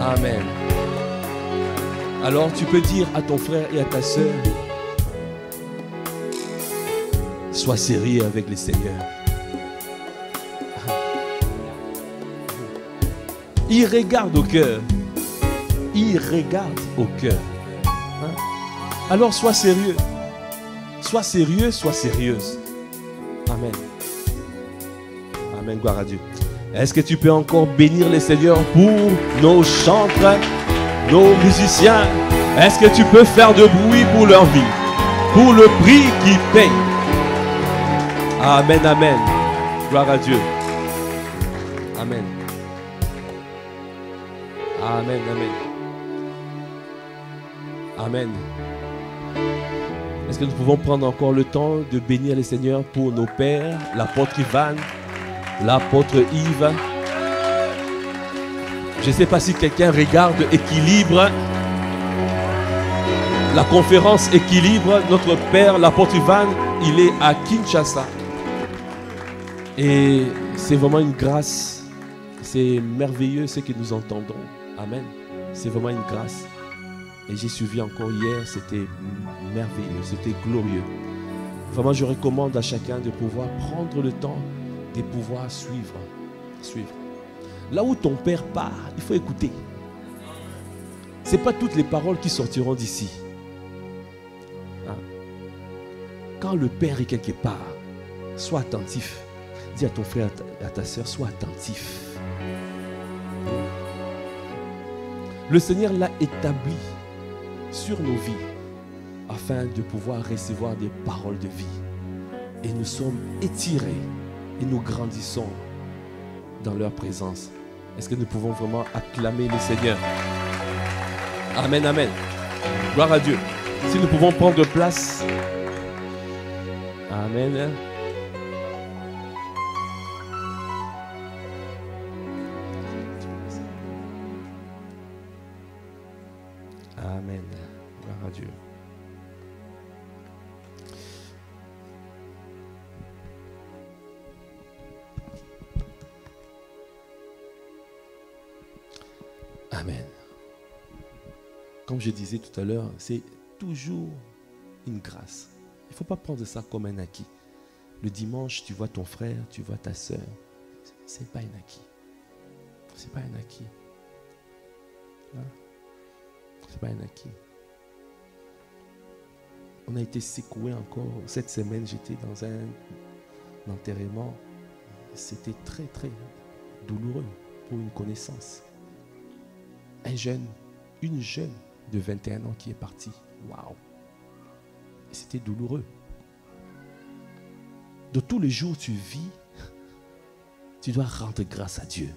Amen. Alors tu peux dire à ton frère et à ta sœur, sois sérieux avec le Seigneur. Il regarde au cœur. Il regarde au cœur. Hein? Alors sois sérieux. Sois sérieux, sois sérieuse. Amen. Amen, gloire à Dieu. Est-ce que tu peux encore bénir le Seigneur pour nos chantres, nos musiciens? Est-ce que tu peux faire de bruit pour leur vie, pour le prix qu'ils payent? Amen, amen. Gloire à Dieu. Amen. Amen, amen. Amen. Est-ce que nous pouvons prendre encore le temps de bénir le Seigneur pour nos pères, l'apôtre Ivan, l'apôtre Yves? Je ne sais pas si quelqu'un regarde Équilibre, la conférence Équilibre. Notre père, l'apôtre Ivan, il est à Kinshasa. Et c'est vraiment une grâce. C'est merveilleux ce que nous entendons. Amen. C'est vraiment une grâce. Et j'ai suivi encore hier, c'était merveilleux, c'était glorieux. Vraiment, je recommande à chacun de pouvoir prendre le temps de pouvoir suivre. Là où ton père part, il faut écouter. Ce n'est pas toutes les paroles qui sortiront d'ici. Hein? Quand le père est quelque part, sois attentif. Dis à ton frère, à ta soeur, sois attentif. Le Seigneur l'a établi sur nos vies afin de pouvoir recevoir des paroles de vie. Et nous sommes étirés et nous grandissons dans leur présence. Est-ce que nous pouvons vraiment acclamer le Seigneur? Amen, amen. Gloire à Dieu. Si nous pouvons prendre place. Amen. Amen. Gloire à Dieu. Amen. Comme je disais tout à l'heure, c'est toujours une grâce. Il ne faut pas prendre ça comme un acquis. Le dimanche, tu vois ton frère, tu vois ta soeur. Ce n'est pas un acquis. Ce n'est pas un acquis. Hein? C'est pas un acquis. On a été secoué encore. Cette semaine, j'étais dans un enterrement. C'était très, très douloureux pour une connaissance. Une jeune de 21 ans qui est partie. Waouh! C'était douloureux. De tous les jours tu vis, tu dois rendre grâce à Dieu.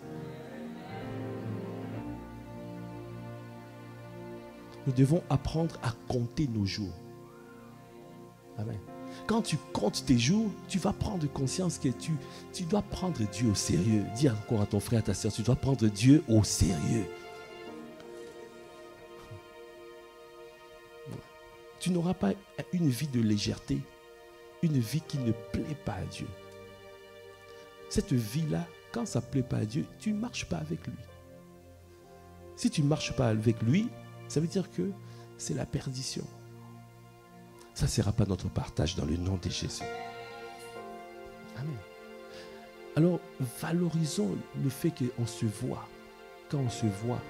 Nous devons apprendre à compter nos jours. Amen. Quand tu comptes tes jours, tu vas prendre conscience que tu dois prendre Dieu au sérieux. Dis encore à ton frère, à ta soeur, tu dois prendre Dieu au sérieux. Tu n'auras pas une vie de légèreté, une vie qui ne plaît pas à Dieu. Cette vie-là, quand ça ne plaît pas à Dieu, tu ne marches pas avec lui. Si tu ne marches pas avec lui, ça veut dire que c'est la perdition. Ça ne sera pas notre partage dans le nom de Jésus. Amen. Alors, valorisons le fait qu'on se voit. Quand on se voit,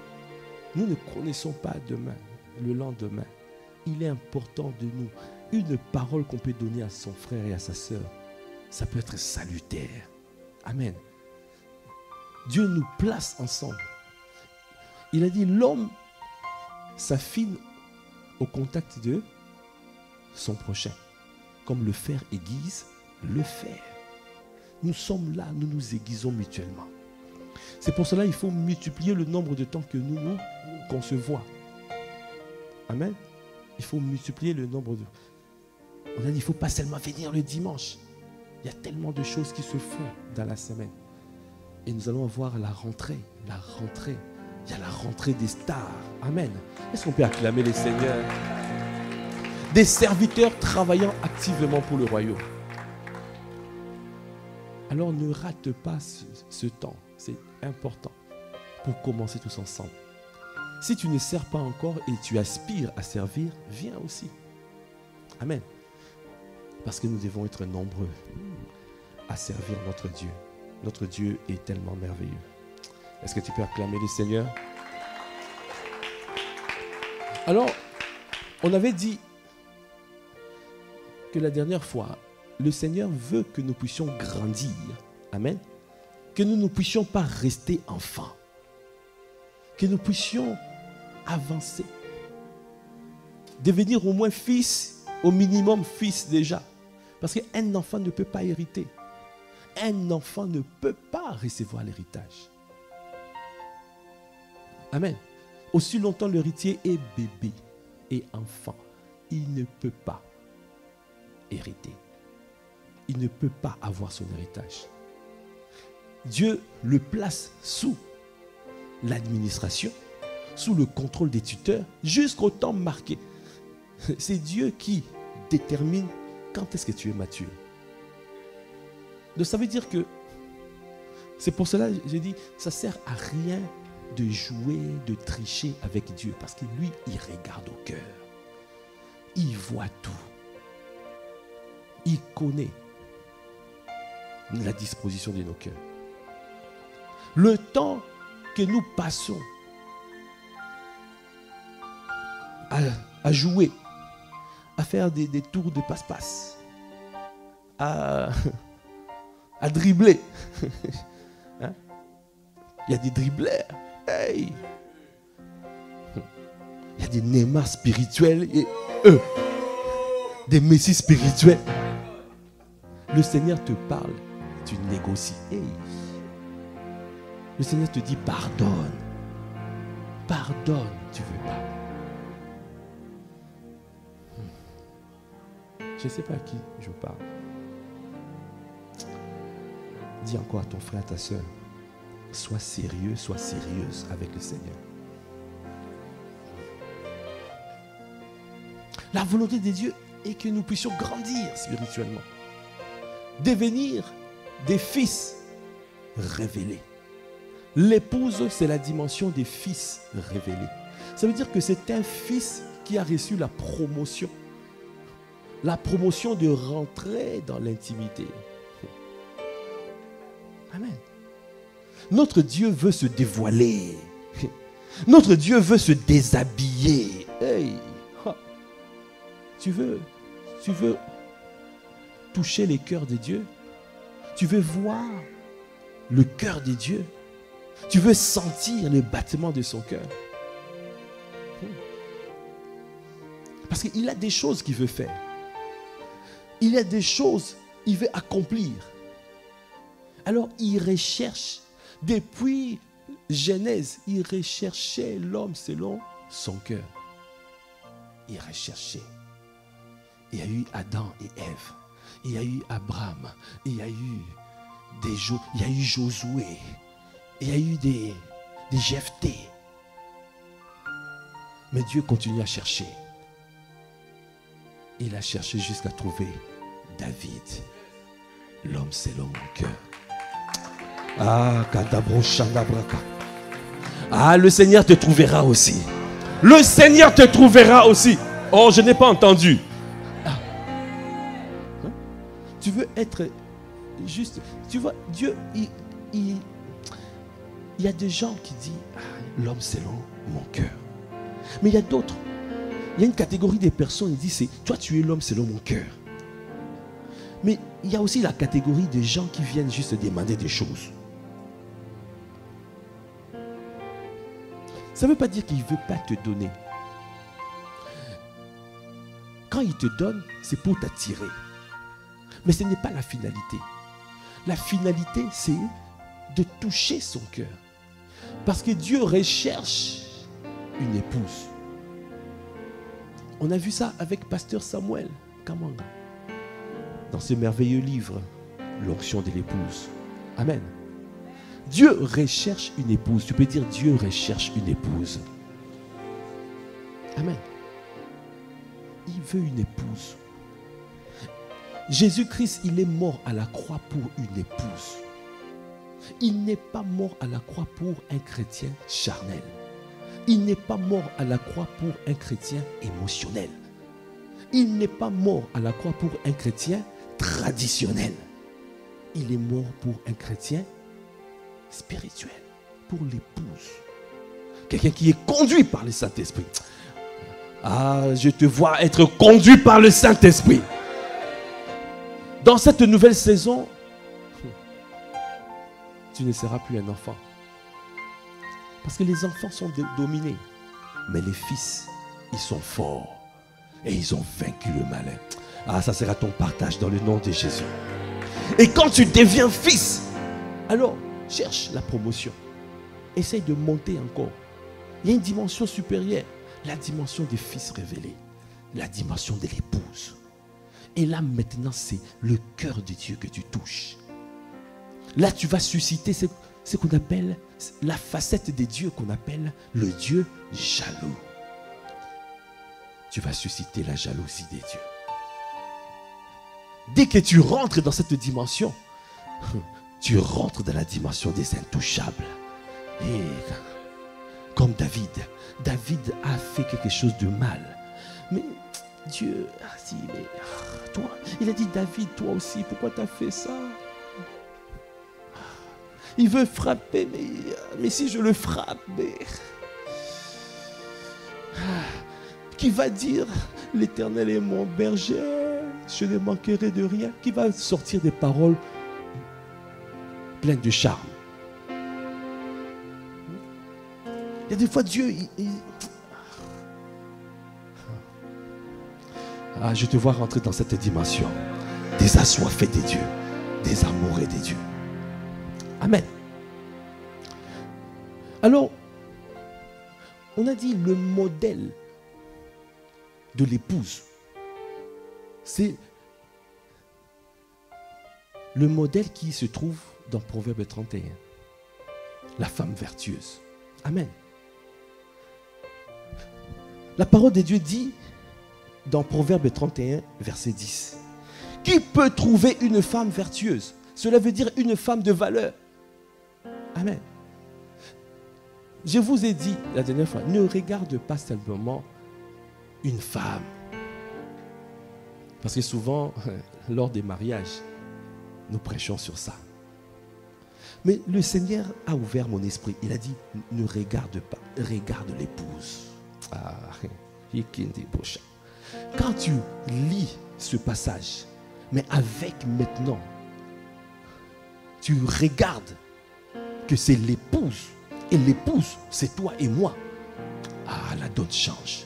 nous ne connaissons pas demain, le lendemain. Il est important de nous. Une parole qu'on peut donner à son frère et à sa sœur, ça peut être salutaire. Amen. Dieu nous place ensemble. Il a dit, l'homme s'affine au contact de son prochain, comme le fer aiguise le fer. Nous sommes là, nous nous aiguisons mutuellement. C'est pour cela qu'il faut multiplier le nombre de temps que qu'on se voit. Amen. Il faut multiplier le nombre de... On a dit, il ne faut pas seulement venir le dimanche. Il y a tellement de choses qui se font dans la semaine. Et nous allons voir la rentrée. La rentrée. Il y a la rentrée des stars. Amen. Est-ce qu'on peut acclamer les seigneurs? Des serviteurs travaillant activement pour le royaume. Alors ne rate pas ce temps. C'est important pour commencer tous ensemble. Si tu ne sers pas encore et tu aspires à servir, viens aussi. Amen. Parce que nous devons être nombreux à servir notre Dieu. Notre Dieu est tellement merveilleux. Est-ce que tu peux acclamer le Seigneur? Alors, on avait dit que la dernière fois, le Seigneur veut que nous puissions grandir. Amen. Que nous ne puissions pas rester enfants. Que nous puissions avancer. Devenir au moins fils, au minimum fils déjà. Parce qu'un enfant ne peut pas hériter. Un enfant ne peut pas recevoir l'héritage. Amen. Aussi longtemps l'héritier est bébé et enfant, il ne peut pas hériter. Il ne peut pas avoir son héritage. Dieu le place sous l'administration, sous le contrôle des tuteurs, jusqu'au temps marqué. C'est Dieu qui détermine quand est-ce que tu es mature. Donc ça veut dire que, c'est pour cela que j'ai dit, ça ne sert à rien de jouer, de tricher avec Dieu, parce que lui, il regarde au cœur. Il voit tout. Il connaît la disposition de nos cœurs. Le temps que nous passons à jouer, à faire des tours de passe-passe, à dribbler. Hein? Il y a des dribbleurs. Hey. Il y a des Neymar spirituels et des Messi spirituels. Le Seigneur te parle, tu négocies. Hey. Le Seigneur te dit pardonne. Pardonne, tu ne veux pas. Je ne sais pas à qui je parle. Dis encore à ton frère, à ta soeur, sois sérieux, sois sérieuse avec le Seigneur. La volonté de Dieu est que nous puissions grandir spirituellement. Devenir des fils révélés. L'épouse, c'est la dimension des fils révélés. Ça veut dire que c'est un fils qui a reçu la promotion. La promotion de rentrer dans l'intimité. Amen. Notre Dieu veut se dévoiler. Notre Dieu veut se déshabiller. Hey. Tu veux toucher les cœurs de Dieu? Tu veux voir le cœur de Dieu? Tu veux sentir le battement de son cœur? Parce qu'il a des choses qu'il veut faire. Il a des choses qu'il veut accomplir. Alors il recherche, depuis Genèse, il recherchait l'homme selon son cœur. Il recherchait. Il y a eu Adam et Ève. Il y a eu Abraham. Il y a eu Josué. Il y a eu des Jephthé. Mais Dieu continue à chercher. Il a cherché jusqu'à trouver David, l'homme selon mon cœur. Ah, Kadabro Chandabraka. Ah, le Seigneur te trouvera aussi. Le Seigneur te trouvera aussi. Oh, je n'ai pas entendu. Ah. Hein? Tu veux être juste. Tu vois, Dieu, il y a des gens qui disent l'homme selon mon cœur. Mais il y a d'autres. Il y a une catégorie de personnes qui disent toi, tu es l'homme selon mon cœur. Mais il y a aussi la catégorie des gens qui viennent juste demander des choses. Ça ne veut pas dire qu'il ne veut pas te donner. Quand il te donne, c'est pour t'attirer. Mais ce n'est pas la finalité. La finalité, c'est de toucher son cœur. Parce que Dieu recherche une épouse. On a vu ça avec Pasteur Samuel Kamanga. Dans ce merveilleux livre, L'onction de l'épouse. Amen. Dieu recherche une épouse. Tu peux dire Dieu recherche une épouse. Amen. Il veut une épouse. Jésus-Christ, il est mort à la croix pour une épouse. Il n'est pas mort à la croix pour un chrétien charnel. Il n'est pas mort à la croix pour un chrétien émotionnel. Il n'est pas mort à la croix pour un chrétien traditionnel. Il est mort pour un chrétien spirituel, pour l'épouse. Quelqu'un qui est conduit par le Saint-Esprit. Ah, je te vois être conduit par le Saint-Esprit. Dans cette nouvelle saison, tu ne seras plus un enfant. Parce que les enfants sont dominés. Mais les fils, ils sont forts. Et ils ont vaincu le malin. Ah, ça sera ton partage dans le nom de Jésus. Et quand tu deviens fils, alors cherche la promotion. Essaye de monter encore. Il y a une dimension supérieure. La dimension des fils révélés. La dimension de l'épouse. Et là maintenant, c'est le cœur de Dieu que tu touches. Là, tu vas susciter ce qu'on appelle la facette de Dieu qu'on appelle le Dieu jaloux. Tu vas susciter la jalousie des dieux. Dès que tu rentres dans cette dimension, tu rentres dans la dimension des intouchables. Et comme David a fait quelque chose de mal. Mais Dieu a dit, mais toi, il a dit, David, toi aussi, pourquoi tu as fait ça? Il veut frapper, mais si je le frappe, qui va dire, l'Éternel est mon berger, je ne manquerai de rien? Qui va sortir des paroles pleines de charme? Il y a des fois, Dieu, Ah, je te vois rentrer dans cette dimension des assoiffés des dieux, des amoureux des dieux. Amen. Alors, on a dit le modèle de l'épouse, c'est le modèle qui se trouve dans Proverbe 31. La femme vertueuse. Amen. La parole de Dieu dit dans Proverbe 31, verset 10, qui peut trouver une femme vertueuse? Cela veut dire une femme de valeur. Amen. Je vous ai dit la dernière fois, ne regarde pas simplement une femme. Parce que souvent, lors des mariages, nous prêchons sur ça. Mais le Seigneur a ouvert mon esprit. Il a dit, ne regarde pas, regarde l'épouse. Ah, quand tu lis ce passage, mais avec maintenant, tu regardes que c'est l'épouse, et l'épouse, c'est toi et moi. Ah, la donne change.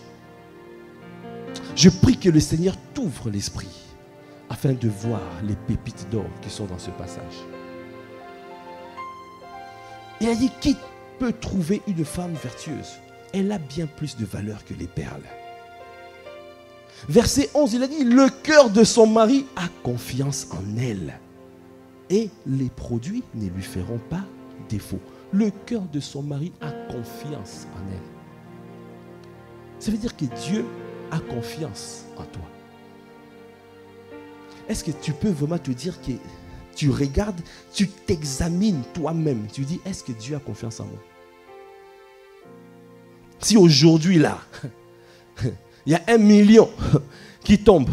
Je prie que le Seigneur t'ouvre l'esprit afin de voir les pépites d'or qui sont dans ce passage. Il a dit, qui peut trouver une femme vertueuse? Elle a bien plus de valeur que les perles. Verset 11, il a dit, le cœur de son mari a confiance en elle. Et les produits ne lui feront pas défaut. Le cœur de son mari a confiance en elle. Ça veut dire que Dieu a confiance en toi. Est-ce que tu peux vraiment te dire que tu regardes, tu t'examines toi-même, tu dis, est-ce que Dieu a confiance en moi? Si aujourd'hui là, il y a 1 million qui tombe,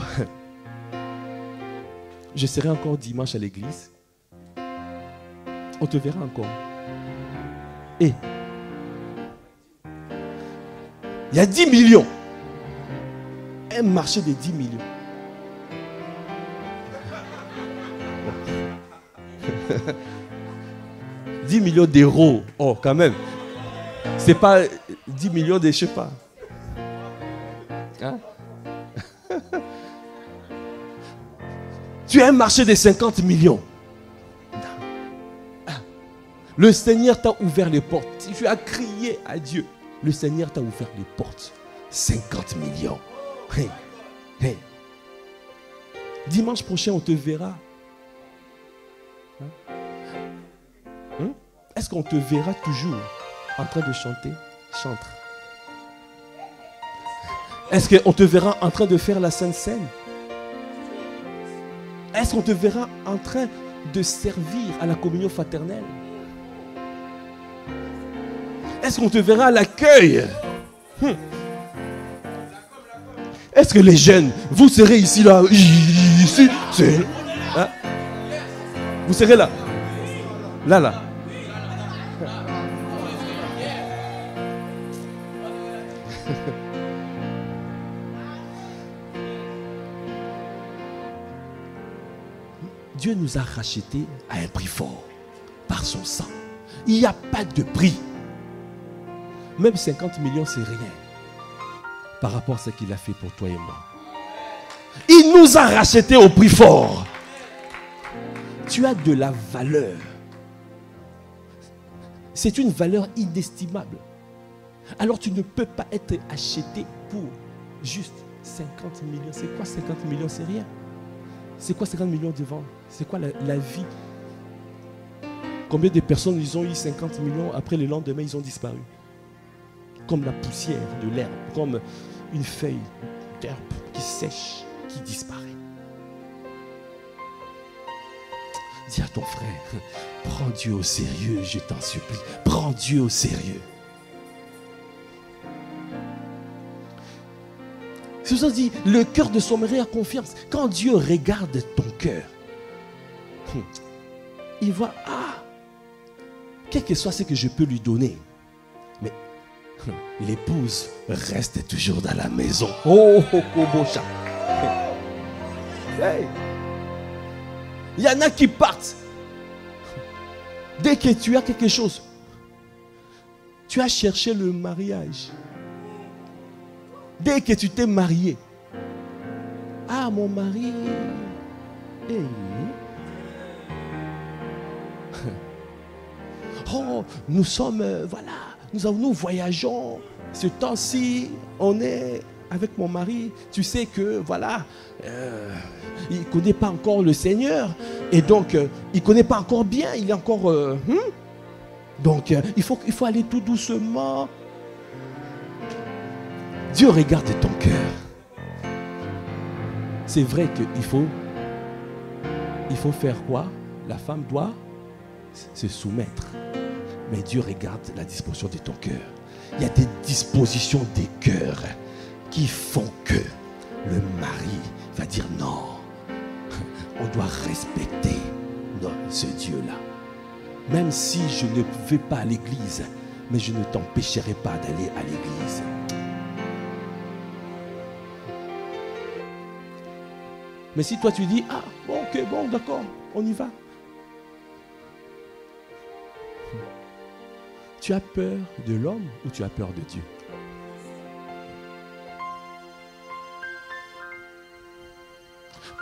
je serai encore dimanche à l'église, on te verra encore. Et il y a 10 millions, un marché de 10 millions. 10 millions d'euros. Oh, quand même. C'est pas 10 millions de, je sais pas. Hein? Tu as un marché de 50 millions. Le Seigneur t'a ouvert les portes. Tu as crié à Dieu. Le Seigneur t'a ouvert les portes. 50 millions. Hey. Hey. Dimanche prochain, on te verra. Est-ce qu'on te verra toujours en train de chanter? Chante. Est-ce qu'on te verra en train de faire la Sainte Seine? Est-ce qu'on te verra en train de servir à la communion fraternelle? Est-ce qu'on te verra à l'accueil? Est-ce que les jeunes, vous serez ici, là, ici, hein? Vous serez là, là. Dieu nous a rachetés à un prix fort, par son sang. Il n'y a pas de prix. Même 50 millions, c'est rien par rapport à ce qu'il a fait pour toi et moi. Il nous a rachetés au prix fort. Tu as de la valeur. C'est une valeur inestimable. Alors tu ne peux pas être acheté pour juste 50 millions. C'est quoi 50 millions? C'est rien. C'est quoi 50 millions devant? C'est quoi la vie? Combien de personnes ils ont eu 50 millions, après le lendemain ils ont disparu? Comme la poussière de l'herbe, comme une feuille d'herbe qui sèche, qui disparaît. Dis à ton frère, prends Dieu au sérieux, je t'en supplie. Prends Dieu au sérieux. C'est ça dit, le cœur de son mari a confiance. Quand Dieu regarde ton cœur, il voit, quel que soit ce que je peux lui donner, mais l'épouse reste toujours dans la maison. Kobocha. Hey. Il y en a qui partent. Dès que tu as quelque chose, tu as cherché le mariage. Dès que tu t'es marié, mon mari, hey. Nous sommes, nous voyageons. Ce temps-ci, on est avec mon mari. Tu sais que, il ne connaît pas encore le Seigneur. Et donc, il ne connaît pas encore bien. Il est encore... Donc, il faut aller tout doucement. Dieu regarde ton cœur. C'est vrai qu'il faut faire quoi? La femme doit se soumettre. Mais Dieu regarde la disposition de ton cœur. Il y a des dispositions des cœurs qui font que le mari va dire non. On doit respecter ce Dieu-là. Même si je ne vais pas à l'église, mais je ne t'empêcherai pas d'aller à l'église. Mais si toi tu dis, ok, bon, d'accord, on y va. Tu as peur de l'homme ou tu as peur de Dieu?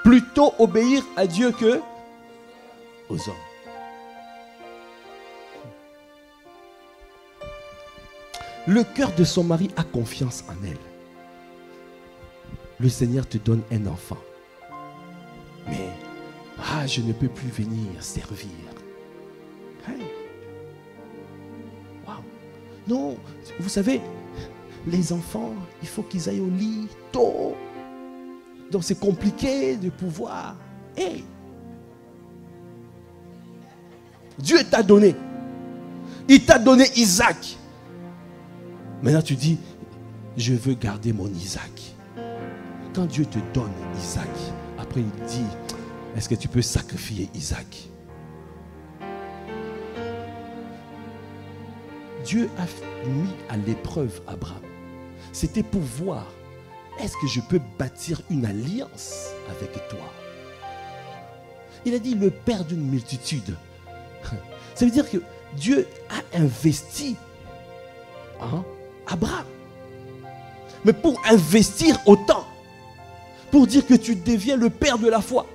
Plutôt obéir à Dieu que aux hommes. Le cœur de son mari a confiance en elle. Le Seigneur te donne un enfant. Mais, je ne peux plus venir servir. Hey. Wow. Non, vous savez, les enfants, il faut qu'ils aillent au lit tôt. Donc c'est compliqué de pouvoir. Hey. Dieu t'a donné. Il t'a donné Isaac. Maintenant tu dis, je veux garder mon Isaac. Quand Dieu te donne Isaac, après il dit, est-ce que tu peux sacrifier Isaac? Dieu a mis à l'épreuve Abraham. C'était pour voir, est-ce que je peux bâtir une alliance avec toi? Il a dit le père d'une multitude. Ça veut dire que Dieu a investi en Abraham. Mais pour investir autant, pour dire que tu deviens le père de la foi,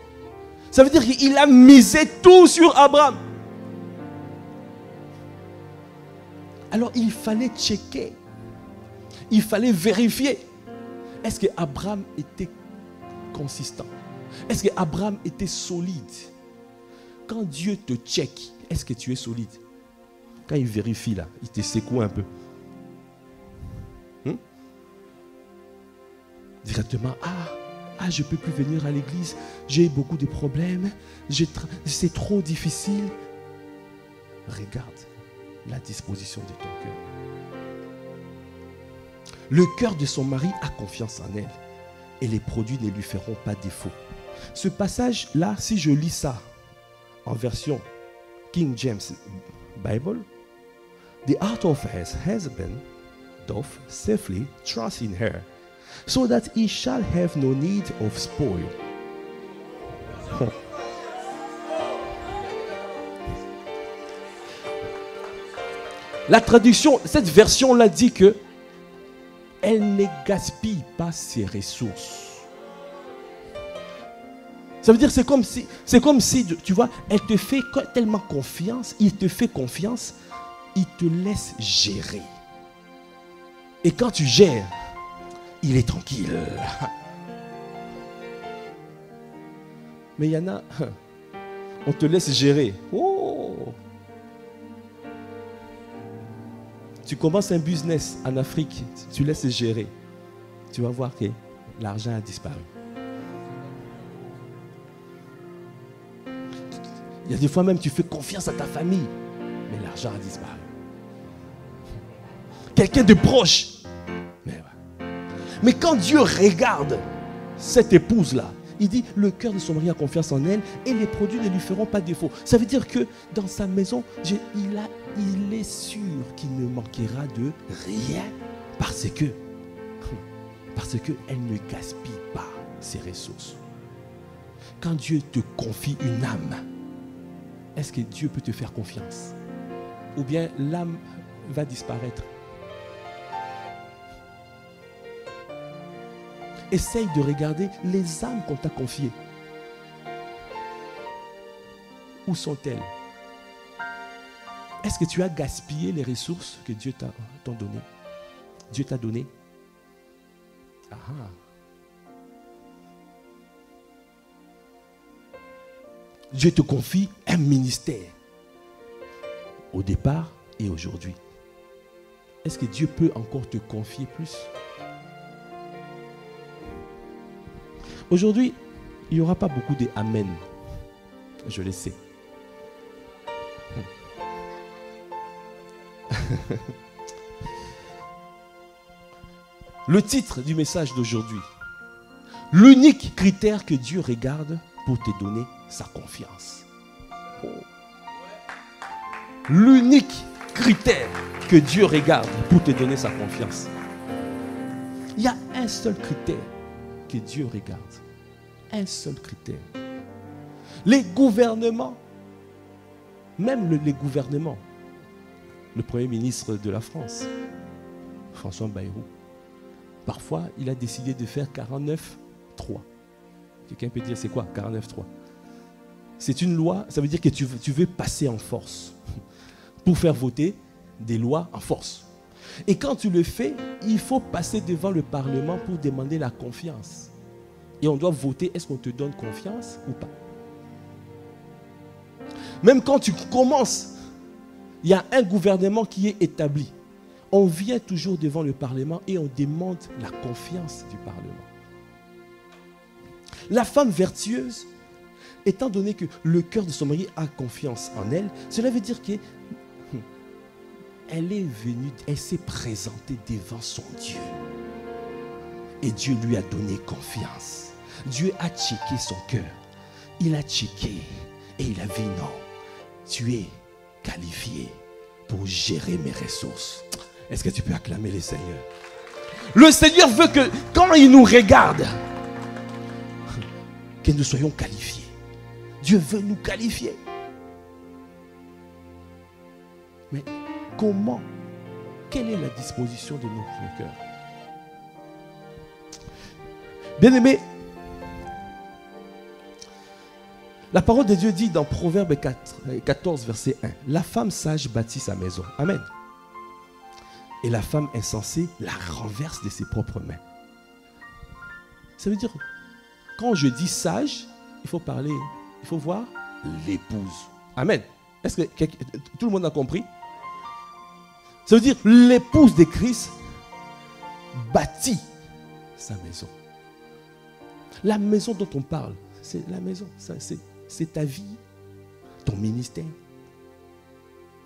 ça veut dire qu'il a misé tout sur Abraham. Alors il fallait checker, il fallait vérifier. Est-ce que Abraham était consistant? Est-ce que Abraham était solide? Quand Dieu te check, est-ce que tu es solide? Quand il vérifie là, il te secoue un peu. Directement, je ne peux plus venir à l'église, j'ai beaucoup de problèmes, c'est trop difficile. Regarde la disposition de ton cœur. Le cœur de son mari a confiance en elle et les produits ne lui feront pas défaut. Ce passage-là, si je lis ça en version King James Bible, the heart of his husband doth safely trust in her, so that he shall have no need of spoil. La traduction, cette version-là dit que elle ne gaspille pas ses ressources. Ça veut dire c'est comme si, tu vois, elle te fait tellement confiance, il te fait confiance, il te laisse gérer. Et quand tu gères, il est tranquille. Mais il y en a, on te laisse gérer. Oh! Tu commences un business en Afrique, tu laisses gérer. Tu vas voir que l'argent a disparu. Il y a des fois même tu fais confiance à ta famille, mais l'argent a disparu. Quelqu'un de proche. Mais quand Dieu regarde cette épouse-là, il dit, le cœur de son mari a confiance en elle et les produits ne lui feront pas défaut. Ça veut dire que dans sa maison, il est sûr qu'il ne manquera de rien parce que elle ne gaspille pas ses ressources. Quand Dieu te confie une âme, est-ce que Dieu peut te faire confiance? Ou bien l'âme va disparaître? Essaye de regarder les âmes qu'on t'a confiées. Où sont-elles? Est-ce que tu as gaspillé les ressources que Dieu t'a données? Dieu t'a donné? Ah. Dieu te confie un ministère au départ et aujourd'hui. Est-ce que Dieu peut encore te confier plus? Aujourd'hui, il n'y aura pas beaucoup de amen. Je le sais. Le titre du message d'aujourd'hui. L'unique critère que Dieu regarde pour te donner sa confiance. Oh. L'unique critère que Dieu regarde pour te donner sa confiance. Il y a un seul critère que Dieu regarde. Un seul critère. Les gouvernements, même les gouvernements, le Premier ministre de la France, François Bayrou, parfois il a décidé de faire 49-3. Quelqu'un peut dire c'est quoi 49-3? C'est une loi, ça veut dire que tu veux passer en force pour faire voter des lois en force. Et quand tu le fais, il faut passer devant le Parlement pour demander la confiance. Et on doit voter, est-ce qu'on te donne confiance ou pas? Même quand tu commences, il y a un gouvernement qui est établi. On vient toujours devant le Parlement et on demande la confiance du Parlement. La femme vertueuse, étant donné que le cœur de son mari a confiance en elle, cela veut dire qu'elle est venue, elle s'est présentée devant son Dieu. Et Dieu lui a donné confiance. Dieu a checké son cœur. Il a checké et il a vu non, tu es qualifié pour gérer mes ressources. Est-ce que tu peux acclamer le Seigneur? Le Seigneur veut que quand il nous regarde, que nous soyons qualifiés. Dieu veut nous qualifier. Mais comment? Quelle est la disposition de notre cœur? Bien-aimés, la parole de Dieu dit dans Proverbe 14, verset 1, la femme sage bâtit sa maison. Amen. Et la femme insensée la renverse de ses propres mains. Ça veut dire, quand je dis sage, il faut parler, il faut voir l'épouse. Amen. Est-ce que tout le monde a compris? Ça veut dire, l'épouse de Christ bâtit sa maison. La maison dont on parle, c'est la maison, c'est ta vie, ton ministère.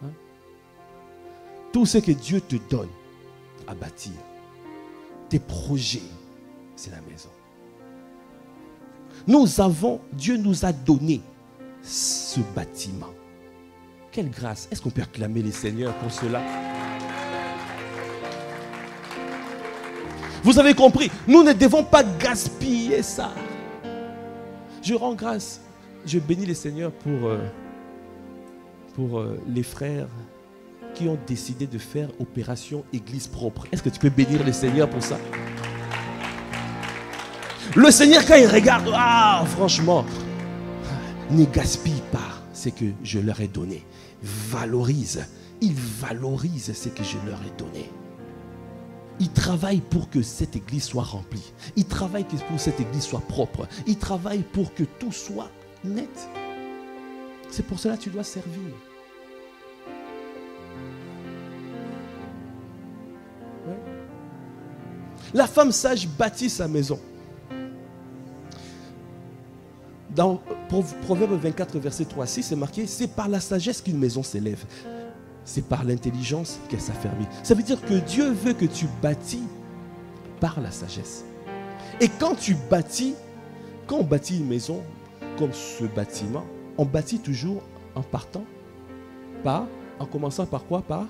Hein? Tout ce que Dieu te donne à bâtir, tes projets, c'est la maison. Dieu nous a donné ce bâtiment. Quelle grâce! Est-ce qu'on peut acclamer les seigneurs pour cela? Vous avez compris, nous ne devons pas gaspiller ça. Je rends grâce, je bénis les seigneurs pour les frères qui ont décidé de faire opération église propre. Est-ce que tu peux bénir les seigneurs pour ça? Le Seigneur, quand il regarde, franchement, ne gaspille pas ce que je leur ai donné. Valorise. Il valorise ce que je leur ai donné. Il travaille pour que cette église soit remplie. Il travaille pour que cette église soit propre. Il travaille pour que tout soit net. C'est pour cela que tu dois servir. Ouais. La femme sage bâtit sa maison. Dans Proverbe 24, verset 3-6, c'est marqué, c'est par la sagesse qu'une maison s'élève. C'est par l'intelligence qu'elle s'affermit. Ça veut dire que Dieu veut que tu bâtis par la sagesse. Et quand on bâtit une maison comme ce bâtiment, on bâtit toujours en commençant par quoi? Par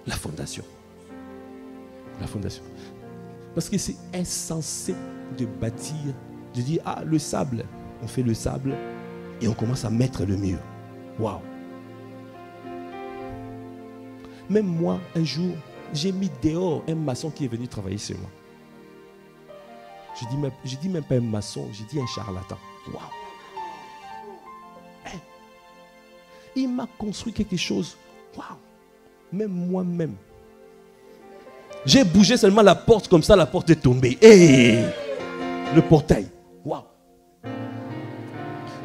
la fondation. La fondation. Parce que c'est insensé de bâtir, de dire, le sable. On fait le sable et on commence à mettre le mur. Waouh! Même moi, un jour, j'ai mis dehors un maçon qui est venu travailler chez moi. Je dis même pas un maçon, j'ai dit un charlatan. Waouh! Hey. Il m'a construit quelque chose. Waouh! Même moi-même. J'ai bougé seulement la porte comme ça, la porte est tombée. Hey. Le portail. Waouh!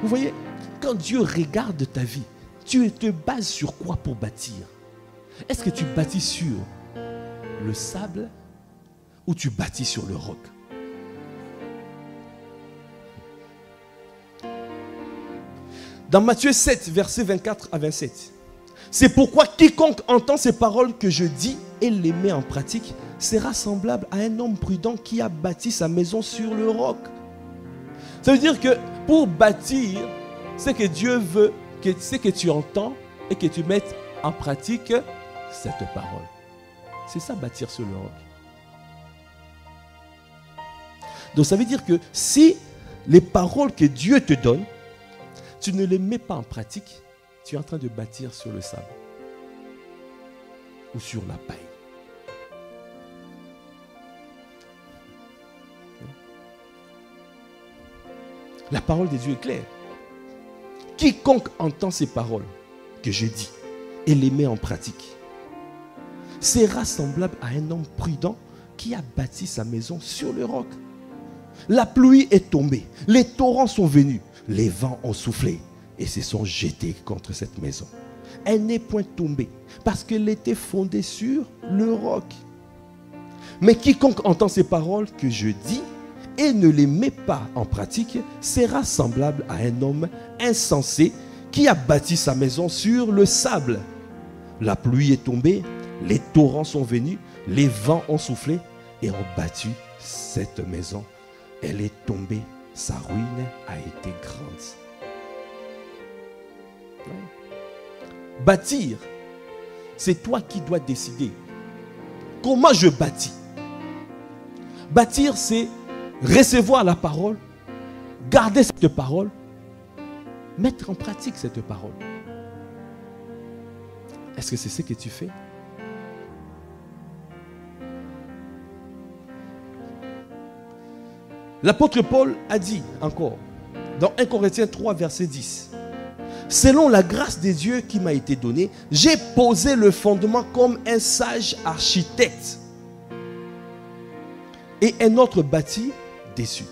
Vous voyez, quand Dieu regarde ta vie, tu te bases sur quoi pour bâtir? Est-ce que tu bâtis sur le sable ou tu bâtis sur le roc? Dans Matthieu 7, versets 24 à 27, c'est pourquoi quiconque entend ces paroles que je dis et les met en pratique sera semblable à un homme prudent qui a bâti sa maison sur le roc. Ça veut dire que pour bâtir, c'est que Dieu veut, c'est que tu entends et que tu mettes en pratique cette parole. C'est ça, bâtir sur le roc. Donc ça veut dire que si les paroles que Dieu te donne, tu ne les mets pas en pratique, tu es en train de bâtir sur le sable ou sur la paille. La parole de Dieu est claire. Quiconque entend ces paroles que je dis et les met en pratique sera semblable à un homme prudent qui a bâti sa maison sur le roc. La pluie est tombée, les torrents sont venus, les vents ont soufflé et se sont jetés contre cette maison. Elle n'est point tombée parce qu'elle était fondée sur le roc. Mais quiconque entend ces paroles que je dis et ne les met pas en pratique sera semblable à un homme insensé qui a bâti sa maison sur le sable. La pluie est tombée, les torrents sont venus, les vents ont soufflé et ont battu cette maison. Elle est tombée, sa ruine a été grande. Bâtir, c'est toi qui dois décider. Comment je bâtis? Bâtir, c'est recevoir la parole, garder cette parole, mettre en pratique cette parole. Est-ce que c'est ce que tu fais? L'apôtre Paul a dit encore, dans 1 Corinthiens 3, verset 10, « Selon la grâce de Dieu qui m'a été donnée, j'ai posé le fondement comme un sage architecte. Et un autre bâtit dessus.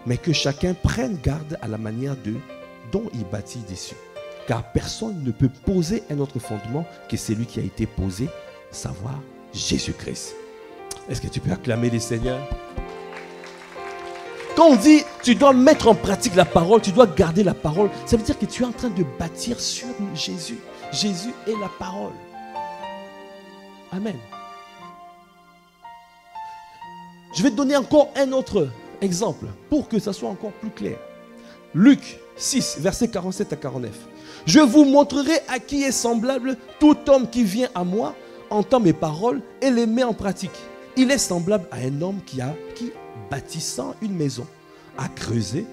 Mais que chacun prenne garde à la manière dont il bâtit dessus. Car personne ne peut poser un autre fondement que celui qui a été posé, savoir Jésus-Christ. » Est-ce que tu peux acclamer les seigneurs? Quand on dit tu dois mettre en pratique la parole, tu dois garder la parole, ça veut dire que tu es en train de bâtir sur Jésus. Jésus est la parole. Amen. Je vais te donner encore un autre exemple pour que ça soit encore plus clair. Luc 6, versets 47 à 49. Je vous montrerai à qui est semblable tout homme qui vient à moi, entend mes paroles et les met en pratique. Il est semblable à un homme qui, bâtissant une maison, a creusé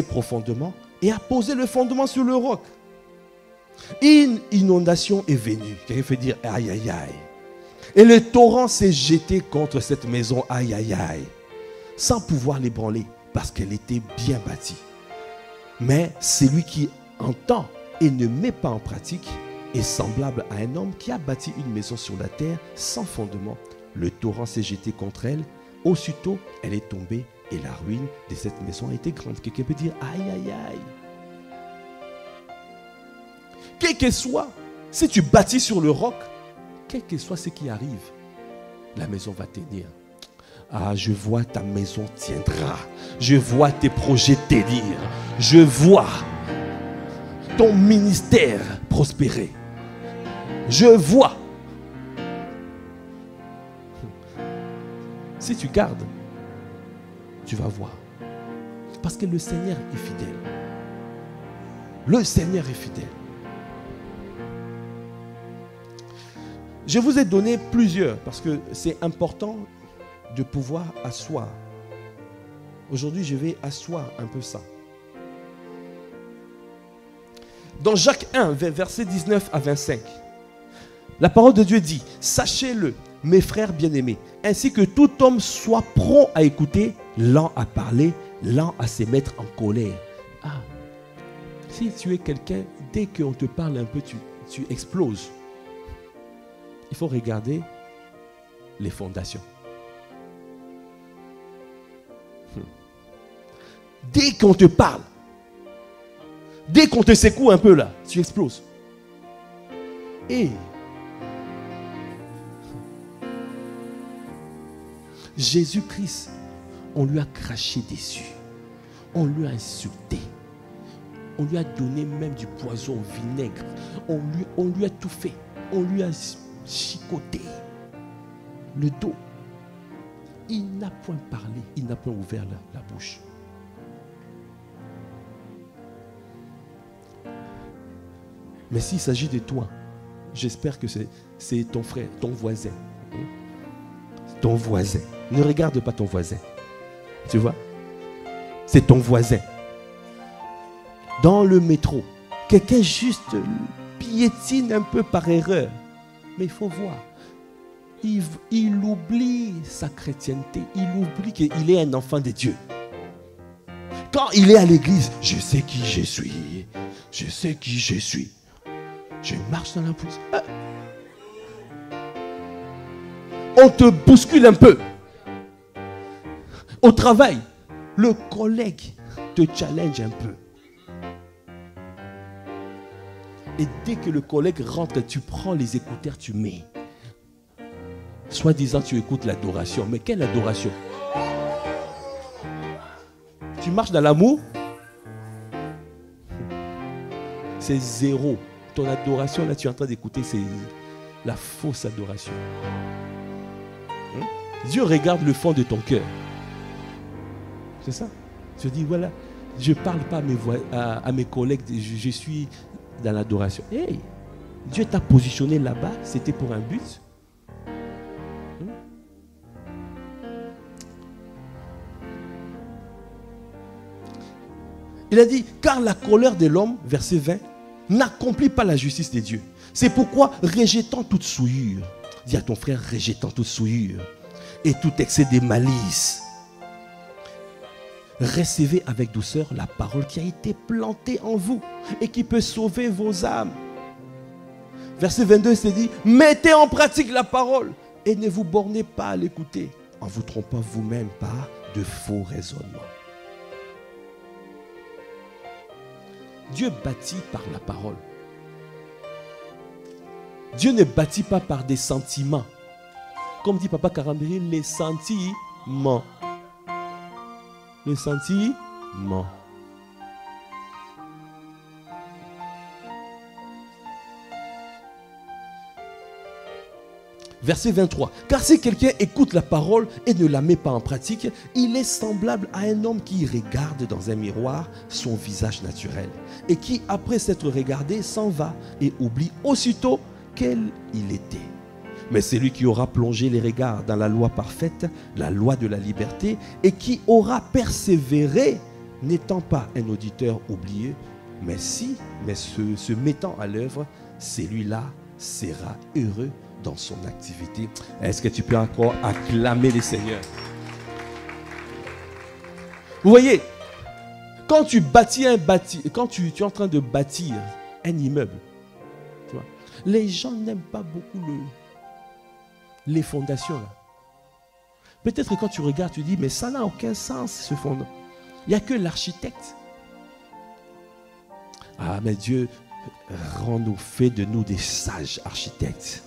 profondément et a posé le fondement sur le roc. Une inondation est venue. Quelqu'un fait dire aïe aïe aïe. Et le torrent s'est jeté contre cette maison, aïe aïe aïe, sans pouvoir l'ébranler parce qu'elle était bien bâtie. Mais celui qui entend et ne met pas en pratique est semblable à un homme qui a bâti une maison sur la terre sans fondement. Le torrent s'est jeté contre elle. Aussitôt, elle est tombée et la ruine de cette maison a été grande. Quelqu'un peut dire aïe aïe aïe. Quel que soit, si tu bâtis sur le roc, quel que soit ce qui arrive, la maison va tenir. Ah, je vois ta maison tiendra. Je vois tes projets tenir. Je vois ton ministère prospérer. Je vois. Si tu gardes, tu vas voir. Parce que le Seigneur est fidèle. Le Seigneur est fidèle. Je vous ai donné plusieurs parce que c'est important de pouvoir asseoir. Aujourd'hui, je vais asseoir un peu ça. Dans Jacques 1, versets 19 à 25, la parole de Dieu dit, sachez-le, mes frères bien-aimés, ainsi que tout homme soit prompt à écouter, lent à parler, lent à se mettre en colère. Ah, si tu es quelqu'un, dès qu'on te parle un peu, tu exploses. Il faut regarder les fondations. Dès qu'on te parle, dès qu'on te secoue un peu là, tu exploses. Et Jésus-Christ, on lui a craché dessus. On lui a insulté. On lui a donné même du poison au vinaigre. On lui a tout fait. On lui a chicoté le dos. Il n'a point parlé. Il n'a point ouvert la bouche. Mais s'il s'agit de toi, j'espère que c'est ton frère, ton voisin. Ton voisin. Ne regarde pas ton voisin. Tu vois? C'est ton voisin. Dans le métro, quelqu'un juste piétine un peu par erreur. Mais il faut voir. Il oublie sa chrétienté. Il oublie qu'il est un enfant de Dieu. Quand il est à l'église, je sais qui je suis. Je sais qui je suis. Je marche dans la pousse. On te bouscule un peu. Au travail, le collègue te challenge un peu. Et dès que le collègue rentre, tu prends les écouteurs, tu mets. Soi-disant, tu écoutes l'adoration. Mais quelle adoration? Tu marches dans l'amour? C'est zéro. Ton adoration, là, tu es en train d'écouter, c'est la fausse adoration. Dieu regarde le fond de ton cœur. C'est ça. Je dis, voilà, je ne parle pas à mes collègues, je suis dans l'adoration. Hey, Dieu t'a positionné là-bas, c'était pour un but. Il a dit, car la colère de l'homme, verset 20, n'accomplit pas la justice de Dieu. C'est pourquoi, rejetant toute souillure, dis à ton frère, rejetant toute souillure et tout excès de malice, recevez avec douceur la parole qui a été plantée en vous et qui peut sauver vos âmes. Verset 22, c'est dit, mettez en pratique la parole et ne vous bornez pas à l'écouter en vous trompant vous-même par de faux raisonnements. Dieu bâtit par la parole. Dieu ne bâtit pas par des sentiments. Comme dit Papa Karambiri, les sentiments. Les sentiments. Verset 23. Car si quelqu'un écoute la parole et ne la met pas en pratique, il est semblable à un homme qui regarde dans un miroir son visage naturel et qui, après s'être regardé, s'en va et oublie aussitôt quel il était. Mais celui qui aura plongé les regards dans la loi parfaite, la loi de la liberté, et qui aura persévéré, n'étant pas un auditeur oublié, mais se mettant à l'œuvre, celui-là sera heureux dans son activité. Est-ce que tu peux encore acclamer le Seigneur? Vous voyez, quand tu bâtis quand tu es en train de bâtir un immeuble, tu vois, les gens n'aiment pas beaucoup les fondations là. Peut-être que quand tu regardes, tu dis, mais ça n'a aucun sens ce fondement. Il n'y a que l'architecte. Ah, mais Dieu rend-nous, fait de nous des sages architectes.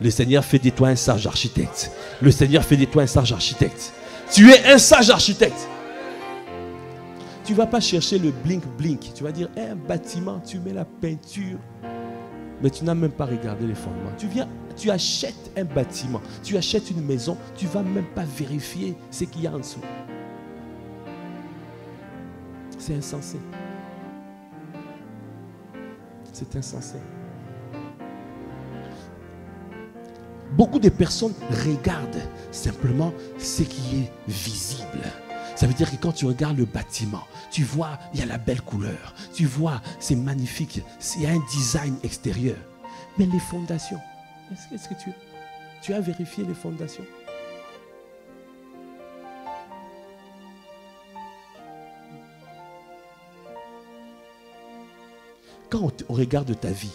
Le Seigneur fait de toi un sage architecte. Le Seigneur fait de toi un sage architecte. Tu es un sage architecte. Tu ne vas pas chercher le blink-blink. Tu vas dire, un bâtiment, tu mets la peinture. Mais tu n'as même pas regardé les fondements. Tu achètes un bâtiment, tu achètes une maison, tu ne vas même pas vérifier ce qu'il y a en dessous. C'est insensé. C'est insensé. Beaucoup de personnes regardent simplement ce qui est visible. Ça veut dire que quand tu regardes le bâtiment, tu vois, il y a la belle couleur. Tu vois, c'est magnifique. Il y a un design extérieur. Mais les fondations, est-ce que tu as vérifié les fondations? Quand on regarde ta vie,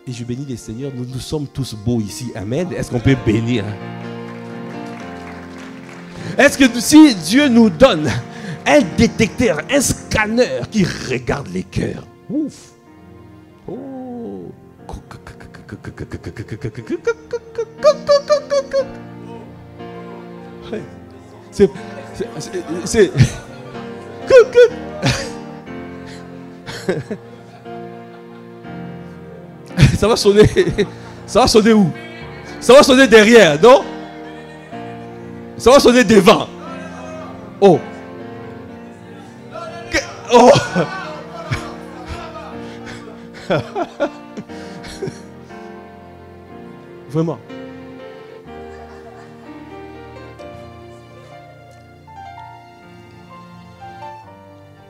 et je bénis les Seigneurs, nous sommes tous beaux ici. Amen. Est-ce qu'on peut bénir? Est-ce que si Dieu nous donne un détecteur, un scanner qui regarde les cœurs, ouf, oh, c'est ça va sonner où? Ça va sonner derrière, non? Ça va sonner devant. Oh. Oh. Vraiment.